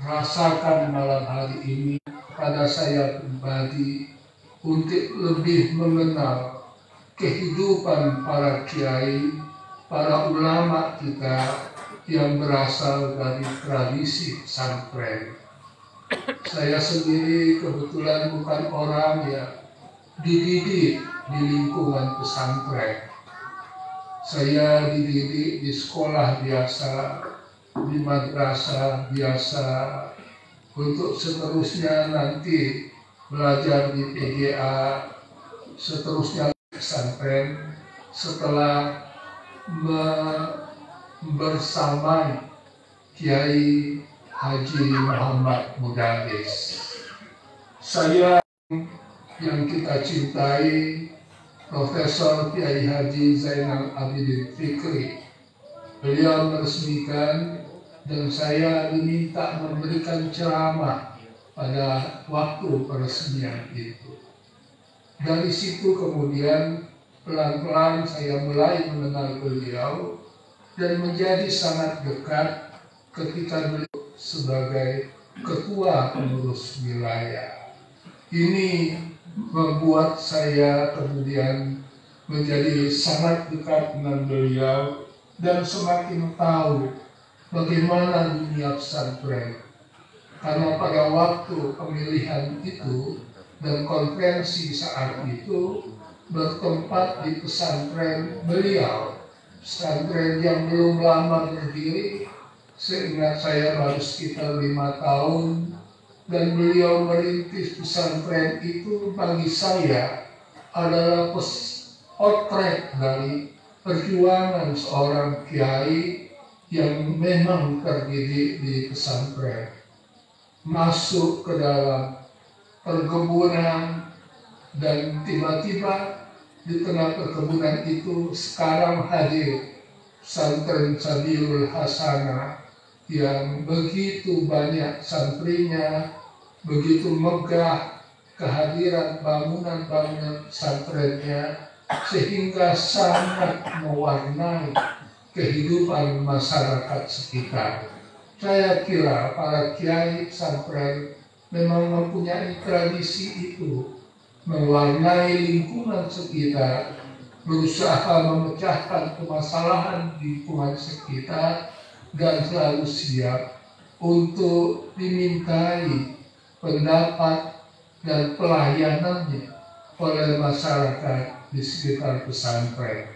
rasakan malam hari ini pada saya pribadi untuk lebih mengenal kehidupan para kiai, para ulama kita yang berasal dari tradisi pesantren. Saya sendiri kebetulan bukan orang yang dididik di lingkungan pesantren. Saya dididik di sekolah biasa, di madrasah biasa, untuk seterusnya nanti belajar di PGA, seterusnya pesantren, setelah bersamai Kiai Haji Muhammad Mudalis. Saya yang kita cintai, Profesor Kiai Haji Zainal Abidin Fikri. Beliau meresmikan dan saya diminta memberikan ceramah pada waktu peresmian itu. Dari situ kemudian pelan-pelan saya mulai mengenal beliau dan menjadi sangat dekat ketika beliau sebagai ketua pengurus wilayah. Ini membuat saya kemudian menjadi sangat dekat dengan beliau dan semakin tahu bagaimana dunia pesantren. Karena pada waktu pemilihan itu dan konferensi saat itu bertempat di pesantren beliau, pesantren yang belum lama berdiri. Seingat saya baru sekitar 5 tahun, dan beliau merintis pesantren itu bagi saya adalah potret dari perjuangan seorang kiai yang memang terdidik di pesantren. Masuk ke dalam perkebunan dan tiba-tiba di tengah perkebunan itu sekarang hadir pesantren Sabilul Hasanah yang begitu banyak santrinya, begitu megah kehadiran bangunan-bangunan pesantrennya, sehingga sangat mewarnai kehidupan masyarakat sekitar. Saya kira para kiai pesantren memang mempunyai tradisi itu, mewarnai lingkungan sekitar, berusaha memecahkan permasalahan di lingkungan sekitar, dan selalu siap untuk dimintai pendapat dan pelayanannya oleh masyarakat di sekitar pesantren.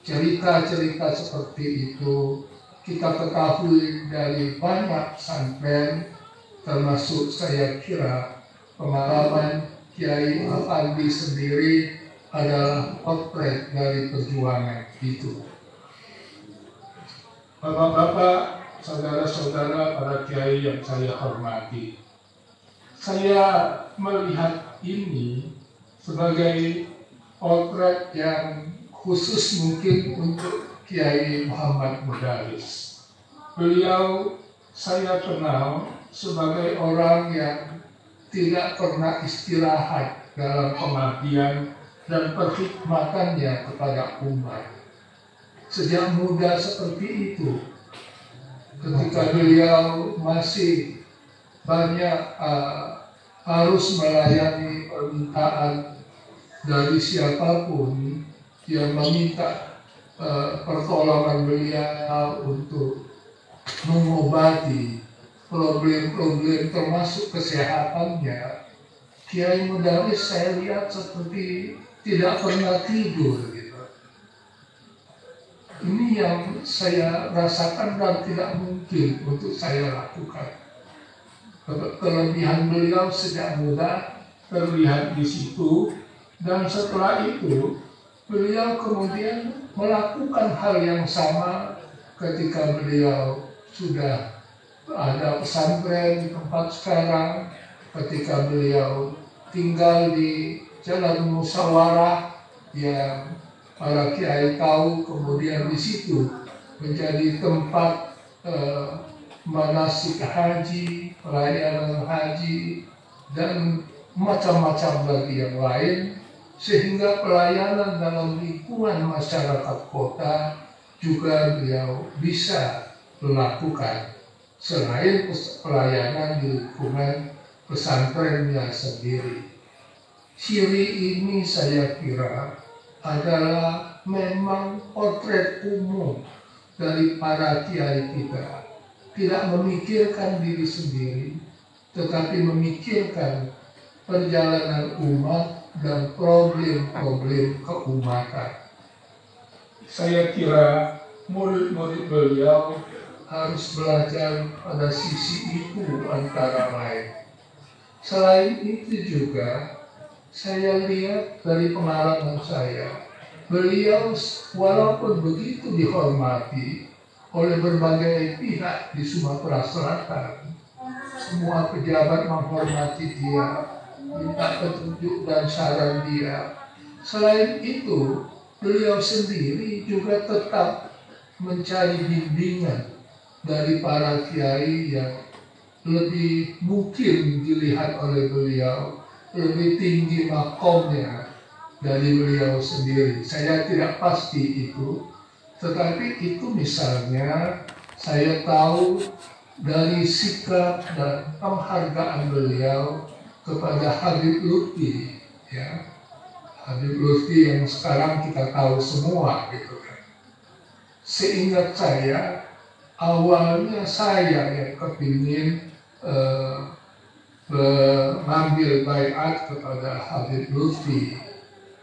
Cerita-cerita seperti itu kita ketahui dari banyak pesantren, termasuk saya kira pengalaman Kiai Afandi sendiri adalah potret dari perjuangan itu. Bapak-bapak, saudara-saudara, para kiai yang saya hormati, saya melihat ini sebagai potret yang khusus mungkin untuk Kiai Muhammad Mudalis. Beliau saya kenal sebagai orang yang tidak pernah istirahat dalam pengabdian dan perkhidmatannya kepada umat. Sejak muda seperti itu, ketika beliau masih banyak harus melayani permintaan dari siapapun yang meminta pertolongan beliau untuk mengobati problem-problem termasuk kesehatannya, Kiai Mudalis saya lihat seperti tidak pernah tidur gitu. Ini yang saya rasakan dan tidak mungkin untuk saya lakukan. Kelebihan beliau sejak muda terlihat di situ, dan setelah itu beliau kemudian melakukan hal yang sama ketika beliau sudah ada pesantren di tempat sekarang, ketika beliau tinggal di Jalan Musyawarah yang para kiai tahu, kemudian di situ menjadi tempat manasik haji, pelayanan haji, dan macam-macam lagi yang lain, sehingga pelayanan dalam lingkungan masyarakat kota juga beliau bisa melakukan selain pelayanan di lingkungan pesantrennya sendiri. Ciri ini saya kira adalah memang potret umum dari para kiai kita, tidak memikirkan diri sendiri, tetapi memikirkan perjalanan umat dan problem-problem keumatan. Saya kira murid-murid beliau harus belajar pada sisi itu antara lain. Selain itu juga, saya lihat dari pengalaman saya, beliau walaupun begitu dihormati oleh berbagai pihak di Sumatera Selatan, semua pejabat menghormati dia, minta petunjuk dan saran dia. Selain itu, beliau sendiri juga tetap mencari bimbingan dari para kiai yang lebih mungkin dilihat oleh beliau, lebih tinggi makomnya dari beliau sendiri. Saya tidak pasti itu, tetapi itu misalnya saya tahu dari sikap dan penghargaan beliau kepada Habib Lutfi, ya. Habib Lutfi yang sekarang kita tahu semua, gitu kan. Seingat saya, awalnya saya yang kepingin mengambil baiat kepada Habib Lutfi,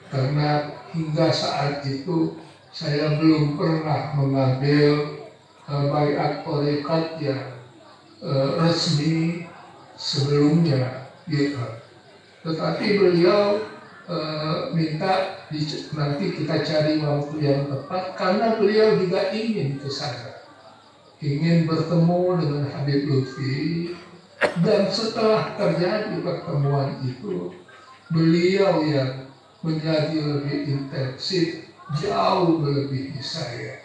karena hingga saat itu saya belum pernah mengambil baiat tarekat yang resmi sebelumnya, gitu. Tetapi beliau minta nanti kita cari waktu yang tepat, karena beliau juga ingin ke sana, ingin bertemu dengan Habib Lutfi. Dan setelah terjadi pertemuan itu, beliau yang menjadi lebih intensif, jauh melebihi saya.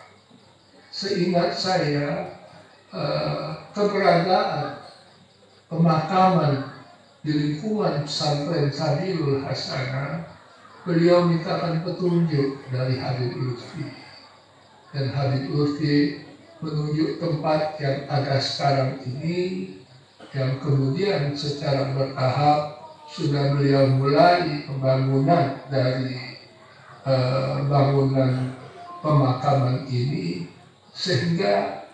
Seingat saya, keberadaan pemakaman di lingkungan pesantren Sabilul Hasanah, beliau mintakan petunjuk dari Habib Lutfi, dan Habib Lutfi menunjuk tempat yang ada sekarang ini, yang kemudian secara bertahap sudah beliau mulai pembangunan dari bangunan pemakaman ini, sehingga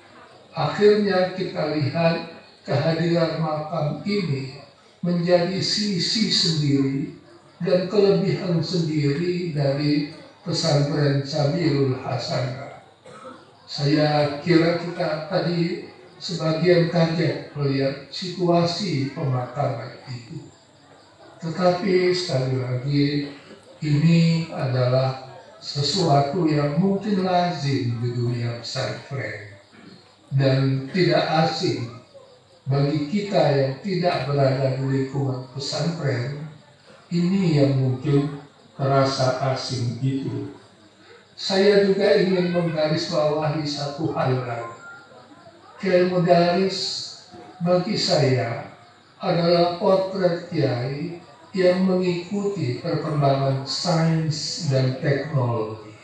akhirnya kita lihat kehadiran makam ini menjadi sisi sendiri dan kelebihan sendiri dari pesantren Sabilul Hasanah. Saya kira kita tadi sebagian kaget melihat situasi pemakaman itu. Tetapi sekali lagi, ini adalah sesuatu yang mungkin lazim di dunia pesantren dan tidak asing bagi kita yang tidak berada di lingkungan pesantren. Ini yang mungkin terasa asing itu. Saya juga ingin menggarisbawahi satu hal lagi. Kiai Mudaris bagi saya adalah potret kiai yang mengikuti perkembangan sains dan teknologi.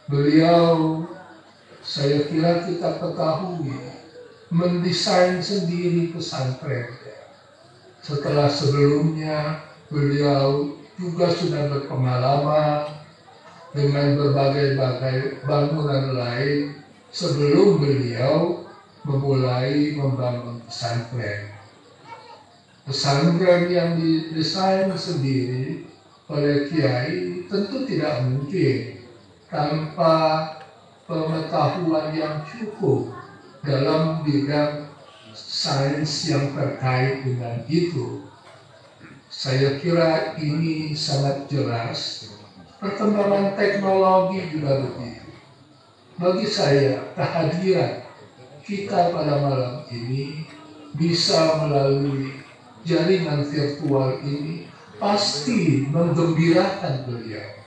Beliau, saya kira kita ketahui, mendesain sendiri pesantren. Setelah sebelumnya beliau juga sudah berpengalaman dengan berbagai bangunan lain sebelum beliau memulai membangun pesantren. Pesantren yang didesain sendiri oleh kiai tentu tidak mungkin tanpa pengetahuan yang cukup dalam bidang sains yang terkait dengan itu. Saya kira ini sangat jelas. Perkembangan teknologi juga begitu. Bagi saya, kehadiran kita pada malam ini bisa melalui jaringan virtual ini pasti menggembirakan beliau.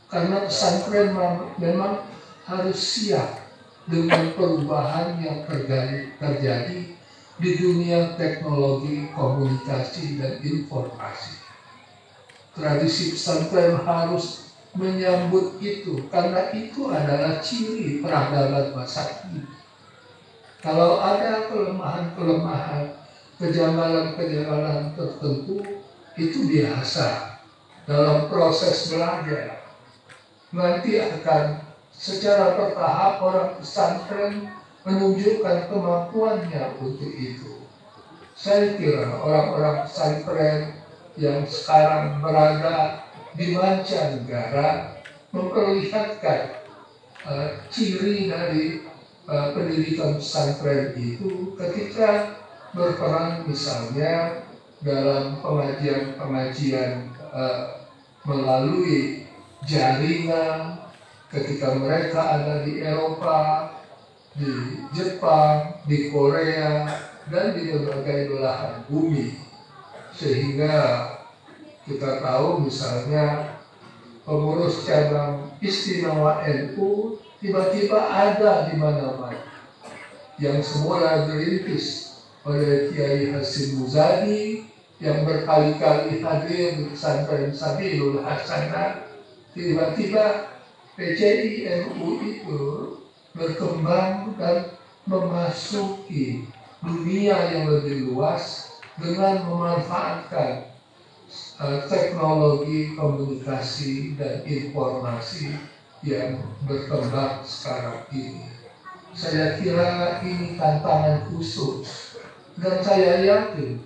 Karena pesantren memang harus siap dengan perubahan yang terjadi di dunia teknologi, komunikasi, dan informasi. Tradisi pesantren harus menyambut itu, karena itu adalah ciri peradaban masa kini. Kalau ada kelemahan-kelemahan, kejanggalan-kejanggalan tertentu, itu biasa dalam proses belajar. Nanti akan secara bertahap orang pesantren menunjukkan kemampuannya untuk itu. Saya kira orang-orang pesantren yang sekarang berada di mancanegara memperlihatkan ciri dari pendidikan pesantren itu ketika berperan misalnya dalam pengajian-pengajian melalui jaringan ketika mereka ada di Eropa, di Jepang, di Korea, dan di berbagai belahan bumi. Sehingga kita tahu misalnya pengurus cabang istimewa NU tiba-tiba ada di mana-mana. Yang semula dirintis oleh Kiai Hasyim Muzadi yang berkali-kali hadir di pesantren Sabilul Hasanah, tiba-tiba PCI NU itu berkembang dan memasuki dunia yang lebih luas dengan memanfaatkan teknologi komunikasi dan informasi yang berkembang sekarang ini. Saya kira ini tantangan khusus, dan saya yakin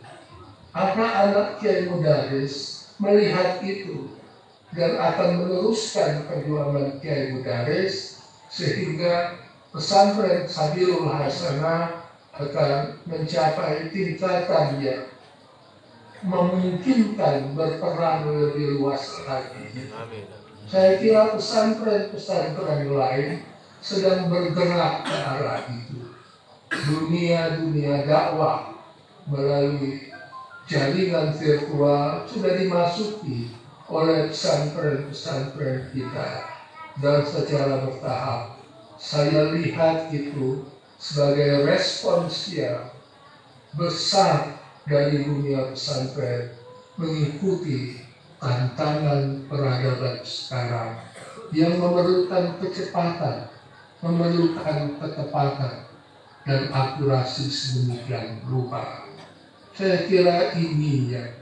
anak-anak Kiai Mudaris melihat itu dan akan meneruskan perjuangan Kiai Mudaris sehingga pesantren Sabilul Hasanah akan mencapai tingkatan yang memungkinkan berperan lebih luas lagi. Saya kira pesantren-pesantren lain sedang bergerak ke arah itu. Dunia dakwah melalui jaringan virtual sudah dimasuki oleh pesantren-pesantren kita, dan secara bertahap saya lihat itu sebagai respons yang besar dari dunia pesantren mengikuti tantangan peradaban sekarang yang memerlukan kecepatan, memerlukan ketepatan, dan akurasi sedemikian rupa. Saya kira ini yang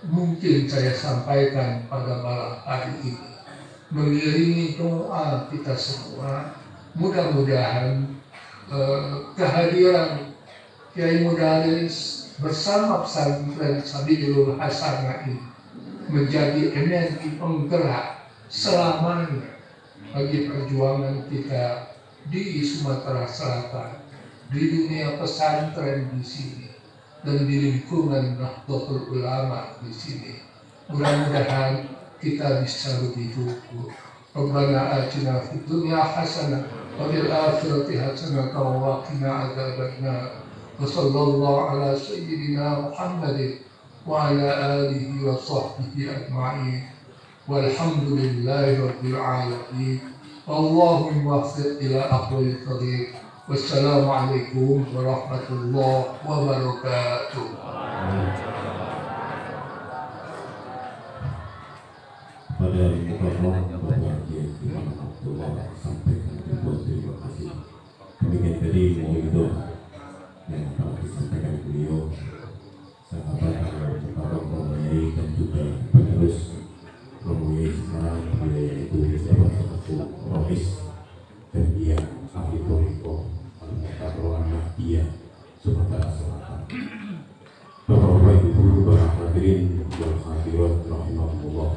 mungkin saya sampaikan pada malam hari ini. Mengiringi doa kita semua, mudah-mudahan kehadiran Kiai Mudaris bersama pesantren Sabilul Hasanah ini menjadi energi penggerak selamanya bagi perjuangan kita di Sumatera Selatan, di dunia pesantren di sini, dan di lingkungan Nahdlatul Ulama di sini. Mudah-mudahan kita bisa begitu. Rabbana atina fid dunya hasanah wa fil akhirati hasanah wa qina adzabannar. Wa sallallahu ala sayyidina Muhammadin wa ala alihi wa sahbihi ajma'in. Walhamdulillahi rabbil alamin. Allahumma waffiq ila aqwalil tariq. Wassalamualaikum warahmatullahi wabarakatuh. Pada muka-muka Bapak Kiai Imam Abdullah sampaikan ribuan terima kasih. Demikian tadi mau itu yang telah disampaikan beliau, sahabat Bapak Romoyai dan juga penerus Romoyai sekarang beliau yaitu Bapak Satu Rois dan dia ahli Toriko Al-Mukarram Nahdiyah Sumatera Selatan. Bapak-bapak, ibu, para hadirin yang hadirat rahimahullah.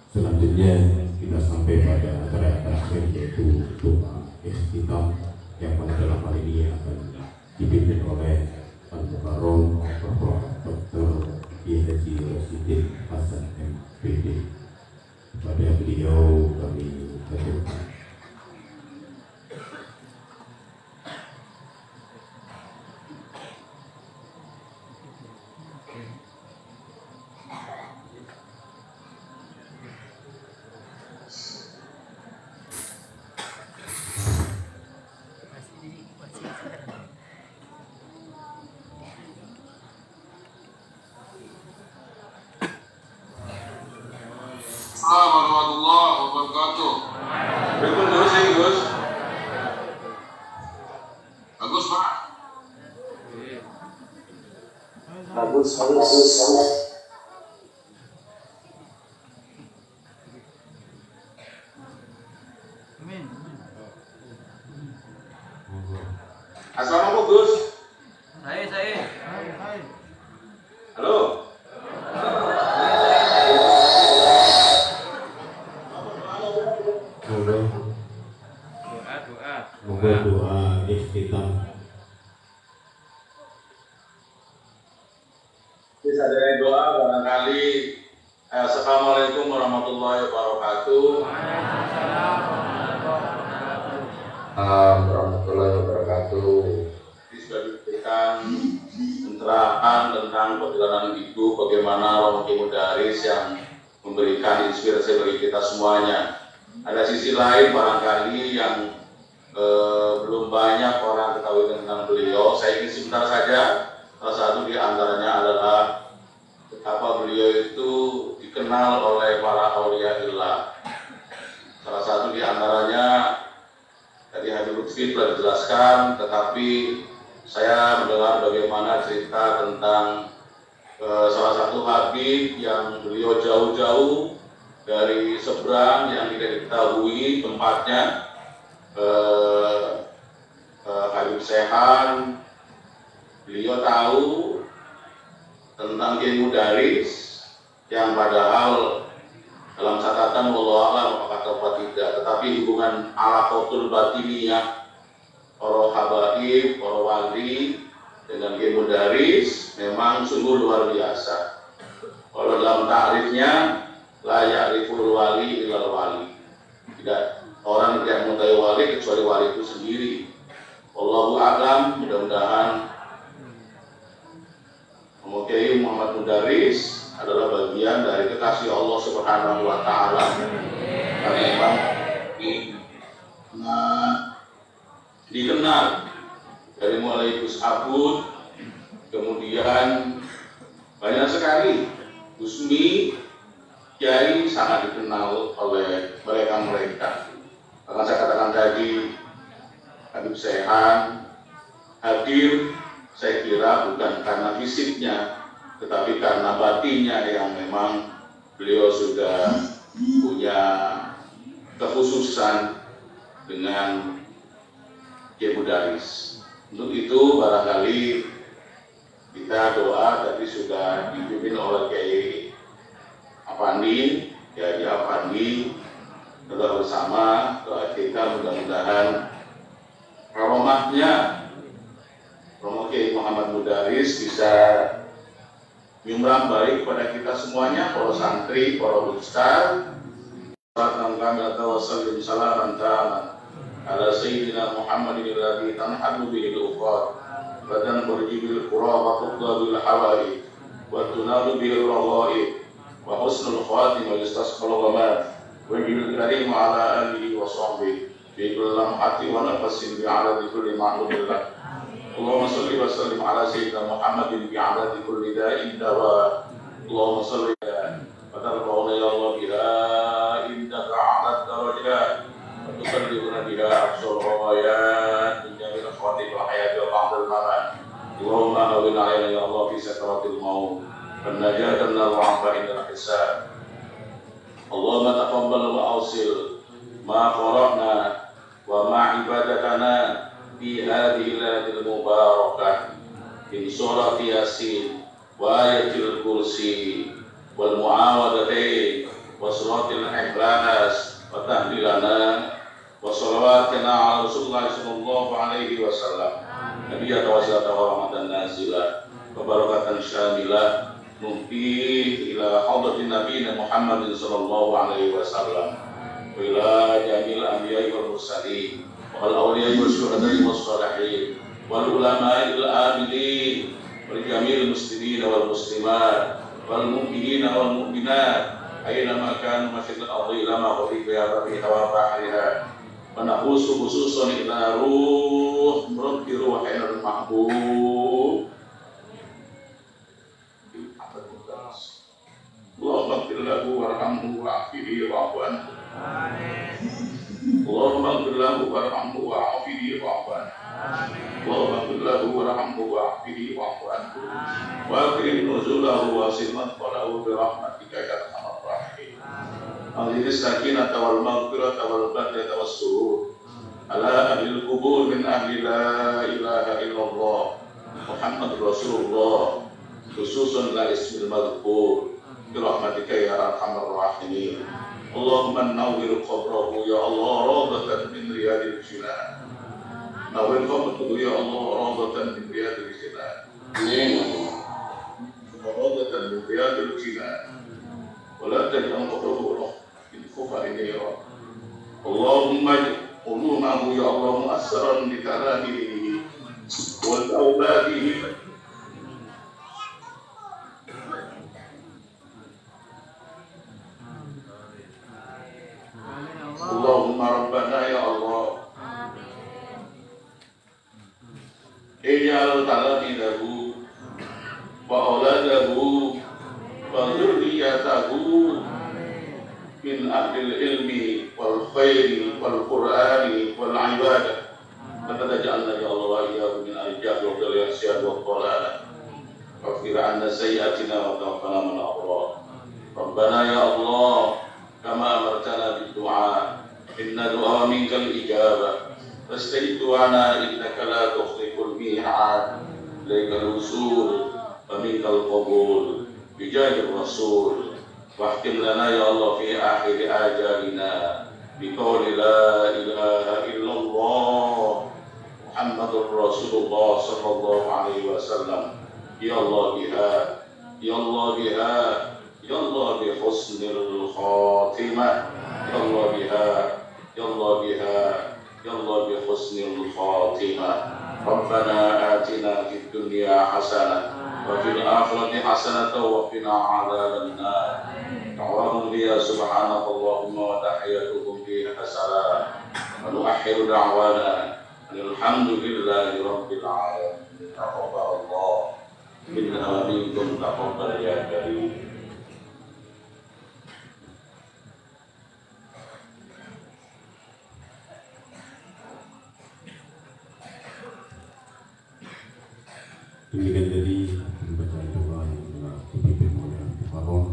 Selanjutnya kita sampai pada acara terakhir yaitu doa ikhtitam yang pada dalam hal ini akan Betul Gus, ini Gus. Bagus Pak. Bagus, bagus. Assalamualaikum Gus. Saya. Halo. Moga doa iftitah. Bisa dari doa barangkali. Assalamualaikum warahmatullahi wabarakatuh. Warahmatullahi wabarakatuh. Ini sudah diberikan pencerahan tentang perjalanan hidup, bagaimana Romo Kiai Mudaris yang memberikan inspirasi bagi kita semuanya. Ada sisi lain barangkali yang belum banyak orang ketahui tentang beliau. Saya ingin sebentar saja. Salah satu di antaranya adalah betapa beliau itu dikenal oleh para auliaillah. Salah satu di antaranya tadi Habib Lutfi telah dijelaskan, tetapi saya mendengar bagaimana cerita tentang salah satu Habib yang beliau jauh-jauh dari seberang yang tidak diketahui tempatnya. Habib Sehan, beliau tahu tentang Kiai Mudaris yang padahal dalam catatan wallahu a'lam apakah atau tidak, tetapi hubungan alaqatul batiniyah para habaib, para wali dengan Kiai Mudaris memang sungguh luar biasa. Kalau dalam ta'rifnya la ya'riful wali illal wali. Tidak, orang tidak mengetahui wali kecuali wali itu sendiri. Wallahu a'lam, mudah-mudahan Kiai Muhammad Mudaris adalah bagian dari kekasih Allah Subhanahu wa taala. Karena memang dikenal dari mulai Gus Abud, kemudian banyak sekali Gusmi, Kiai sangat dikenal oleh mereka-mereka. Karena saya katakan tadi Habib Sehan hadir, saya kira bukan karena fisiknya, tetapi karena batinnya yang memang beliau sudah punya kekhususan dengan Kiai Mudaris. Untuk itu barangkali kita doa tadi sudah dipimpin oleh Kiai Afandi, Kiai Afandi, doa bersama, doa kita mudah-mudahan rahmatnya Romo Kiai Muhammad Mudaris bisa menyumbang baik kepada kita semuanya, para santri, para ustaz. Sallallahu alaihi wasallam ala sayyidina Muhammadin alladhi tanhadu bihi al-uqad wa tanfurji bil qura wa tuqda bil hawa'i wa tunalu bil rawa'i wa husnul khatimah wa yastasqal ghamad wa bil karim ala alihi wa sahbihi bi kulli lamhati wa nafasin bi ala kulli ma'lumillah. Allahumma salli wa sallim ala sayyidina Muhammadin bi'adadi kulli da'in dawa. Allahumma salli wa tarfa'una ya Allah biha indaka a'lad darajat wa tusallimuna biha aqsal ghayat min jamil akhwati wa hayati wa ba'dal mamat. Allahumma awin alayna ya Allah fi sakratil maut wa najatan minal wa'fa indal hisab. Allahumma taqabbal wa awsil ma qara'na wa ma ibadatana في هذه الليلة المباركة من سورة ياسين وآية الكرسي والمعاوذتين وسورة الإخلاص وتهليلنا وصلواتنا على رسول الله صلى الله عليه وسلم نبي وسيلة ورحمة نازلة وبركة شاملة نهدي إلى حضرة نبينا محمد صلى الله عليه وسلم وإلى جميع الأنبياء والمرسلين والأولياء والشهداء والصالحين والعلماء العاملين ولجميع المسلمين والمسلمات والمؤمنين والمؤمنات أينما كانوا مشرق الأرض إلى مغرب بها وبحرها ونخص خصوصا إلى روح رب روحنا المحبوب اللهم اغفر له وارحمه وعافه واعف عنه. warhamhu wa'afihi wa'fu anhu. Allahumma ighfir lahu warhamhu wa'afihi wa'fu anhu. Wa akrim nuzulahu wa simmat qalahu bi rahmatika ya arhamar rahimin. Alhiris sakinata wal maghfirata wal bahdata was surur ala ahlil qubur min ahli la ilaha illallah Muhammad Rasulullah khususun la ismil madhkur bi rahmatika ya arhamar rahimin. Allahumma nawwir qabrahu ya Allah rawdatan min riyadil jinan. Nawwir qabrahu ya Allah rawdatan min riyadil jinan. Rawdatan min riyadil jinan. Wala taj'al qabrahu min khufa'in ya Rabb. Allahumma qulunahu ya Allah mu'assaran li kalamihi wal awladihi. Allahumma rabbana ya Allah ij'al talamidahu wa auladahu wa dzurriyyatahu min ahlil ilmi wal khairi wal qur'ani wal ibadah wa taj'alna ya Allah wa iyyahu min al-jahl wal isyad wal dhalalah waghfir 'anna sayyi'atina wa tawaffana min al-abrar. Rabbana ya Allah kama amartana bid-du'a inna du'a minkal ijabah fastajib du'ana innaka la tukhliful mi'ad ilaikal usul wa minkal qabul bijahir rasul wahkim lana ya Allah fi akhir ajalina biqawli la ilaha illallah Muhammadur Rasulullah sallallahu alaihi wasallam. Ya Allah biha ya Allah biha ya Allah bi husnil khatimah ya Allah biha ya Allah biha ya Allah bi husnil khatimah. Rabbana atina fid dunya hasanah wa fil akhirati hasanah wa qina adzaban nar. Ta'awun biya subhanakallahumma wa tahiyyatuhum fiha salam wa nu'akhiru da'wana alhamdulillahi rabbil alamin. Taqabbalallah minna minkum taqabbal ya karim. Demikian tadi pembacaan doa yang telah dipimpin oleh Al-Mukarram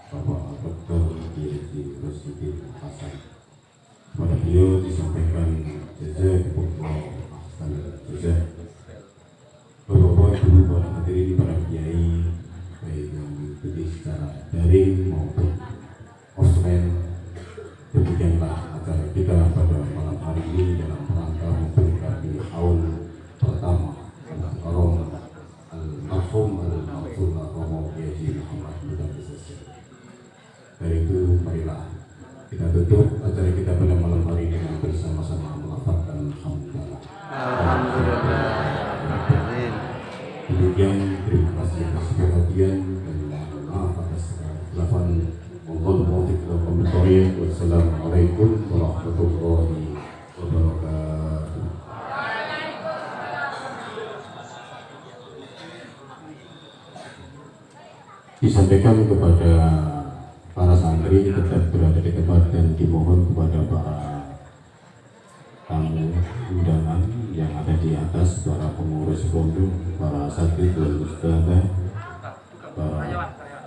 Bapak Dr. Haji Rasyidin Hasan. Kepada beliau disampaikan jazakumullah khairan jazaa. Bapak-bapak, ibu, para hadirin, para kiai, baik yang mengikuti secara daring maupun offline. Demikianlah acara kita pada malam hari ini dalam rangka memperingati haul pertama Al-Mukarram Al-Marhum Al-Maghfur Romo Haji Muhammad Mudharis Syekh. Dari itu marilah kita tutup acara kita pada malam hari ini dengan bersama-sama melafazkan hamdalah. Alhamdulillah. Demikian, terima kasih atas perhatian dan mohon maaf atas kesalahan. Wassalamualaikum warahmatullahi wabarakatuh. Disampaikan kepada para santri tetap berada di tempat dan dimohon kepada para tamu undangan yang ada di atas, para pengurus pondok, para santri dan ustadzah, para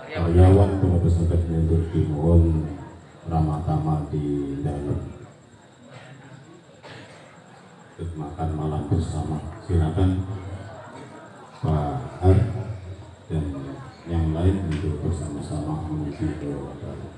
karyawan, para peserta untuk dimohon ramah tamah di dalam untuk makan malam bersama. Silakan Pak Har dan yang lain untuk bersama-sama menuju ke dalam.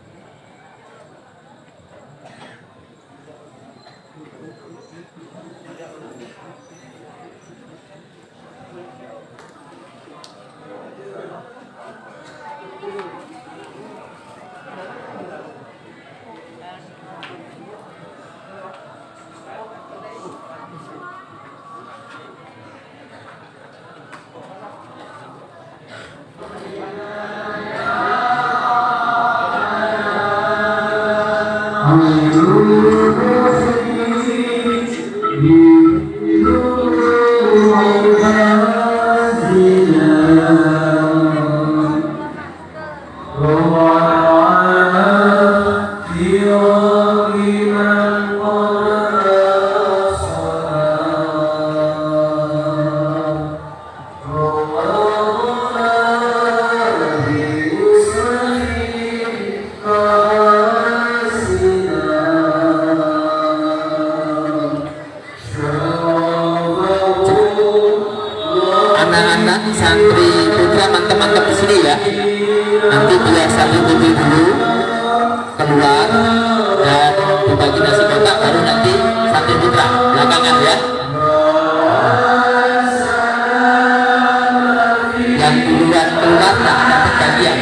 Roh santri putra mantap-mantap di sini ya. Nanti biar santri putri dulu keluar dan dibagi nasi kotak, baru nanti santri putra belakangan ya. Yang duluan keluar tak dapat bagian.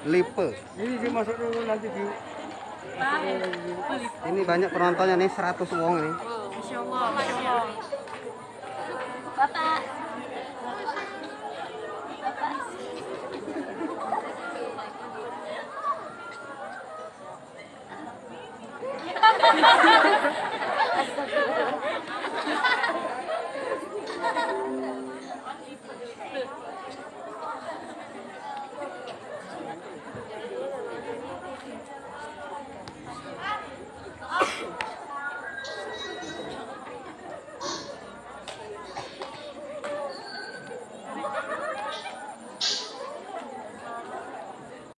Lipe. Ini dimasuk dulu nanti di. Ini banyak penontonnya nih, 100 wong ini. Masya Allah, Masya Allah. Bapak. Bapak.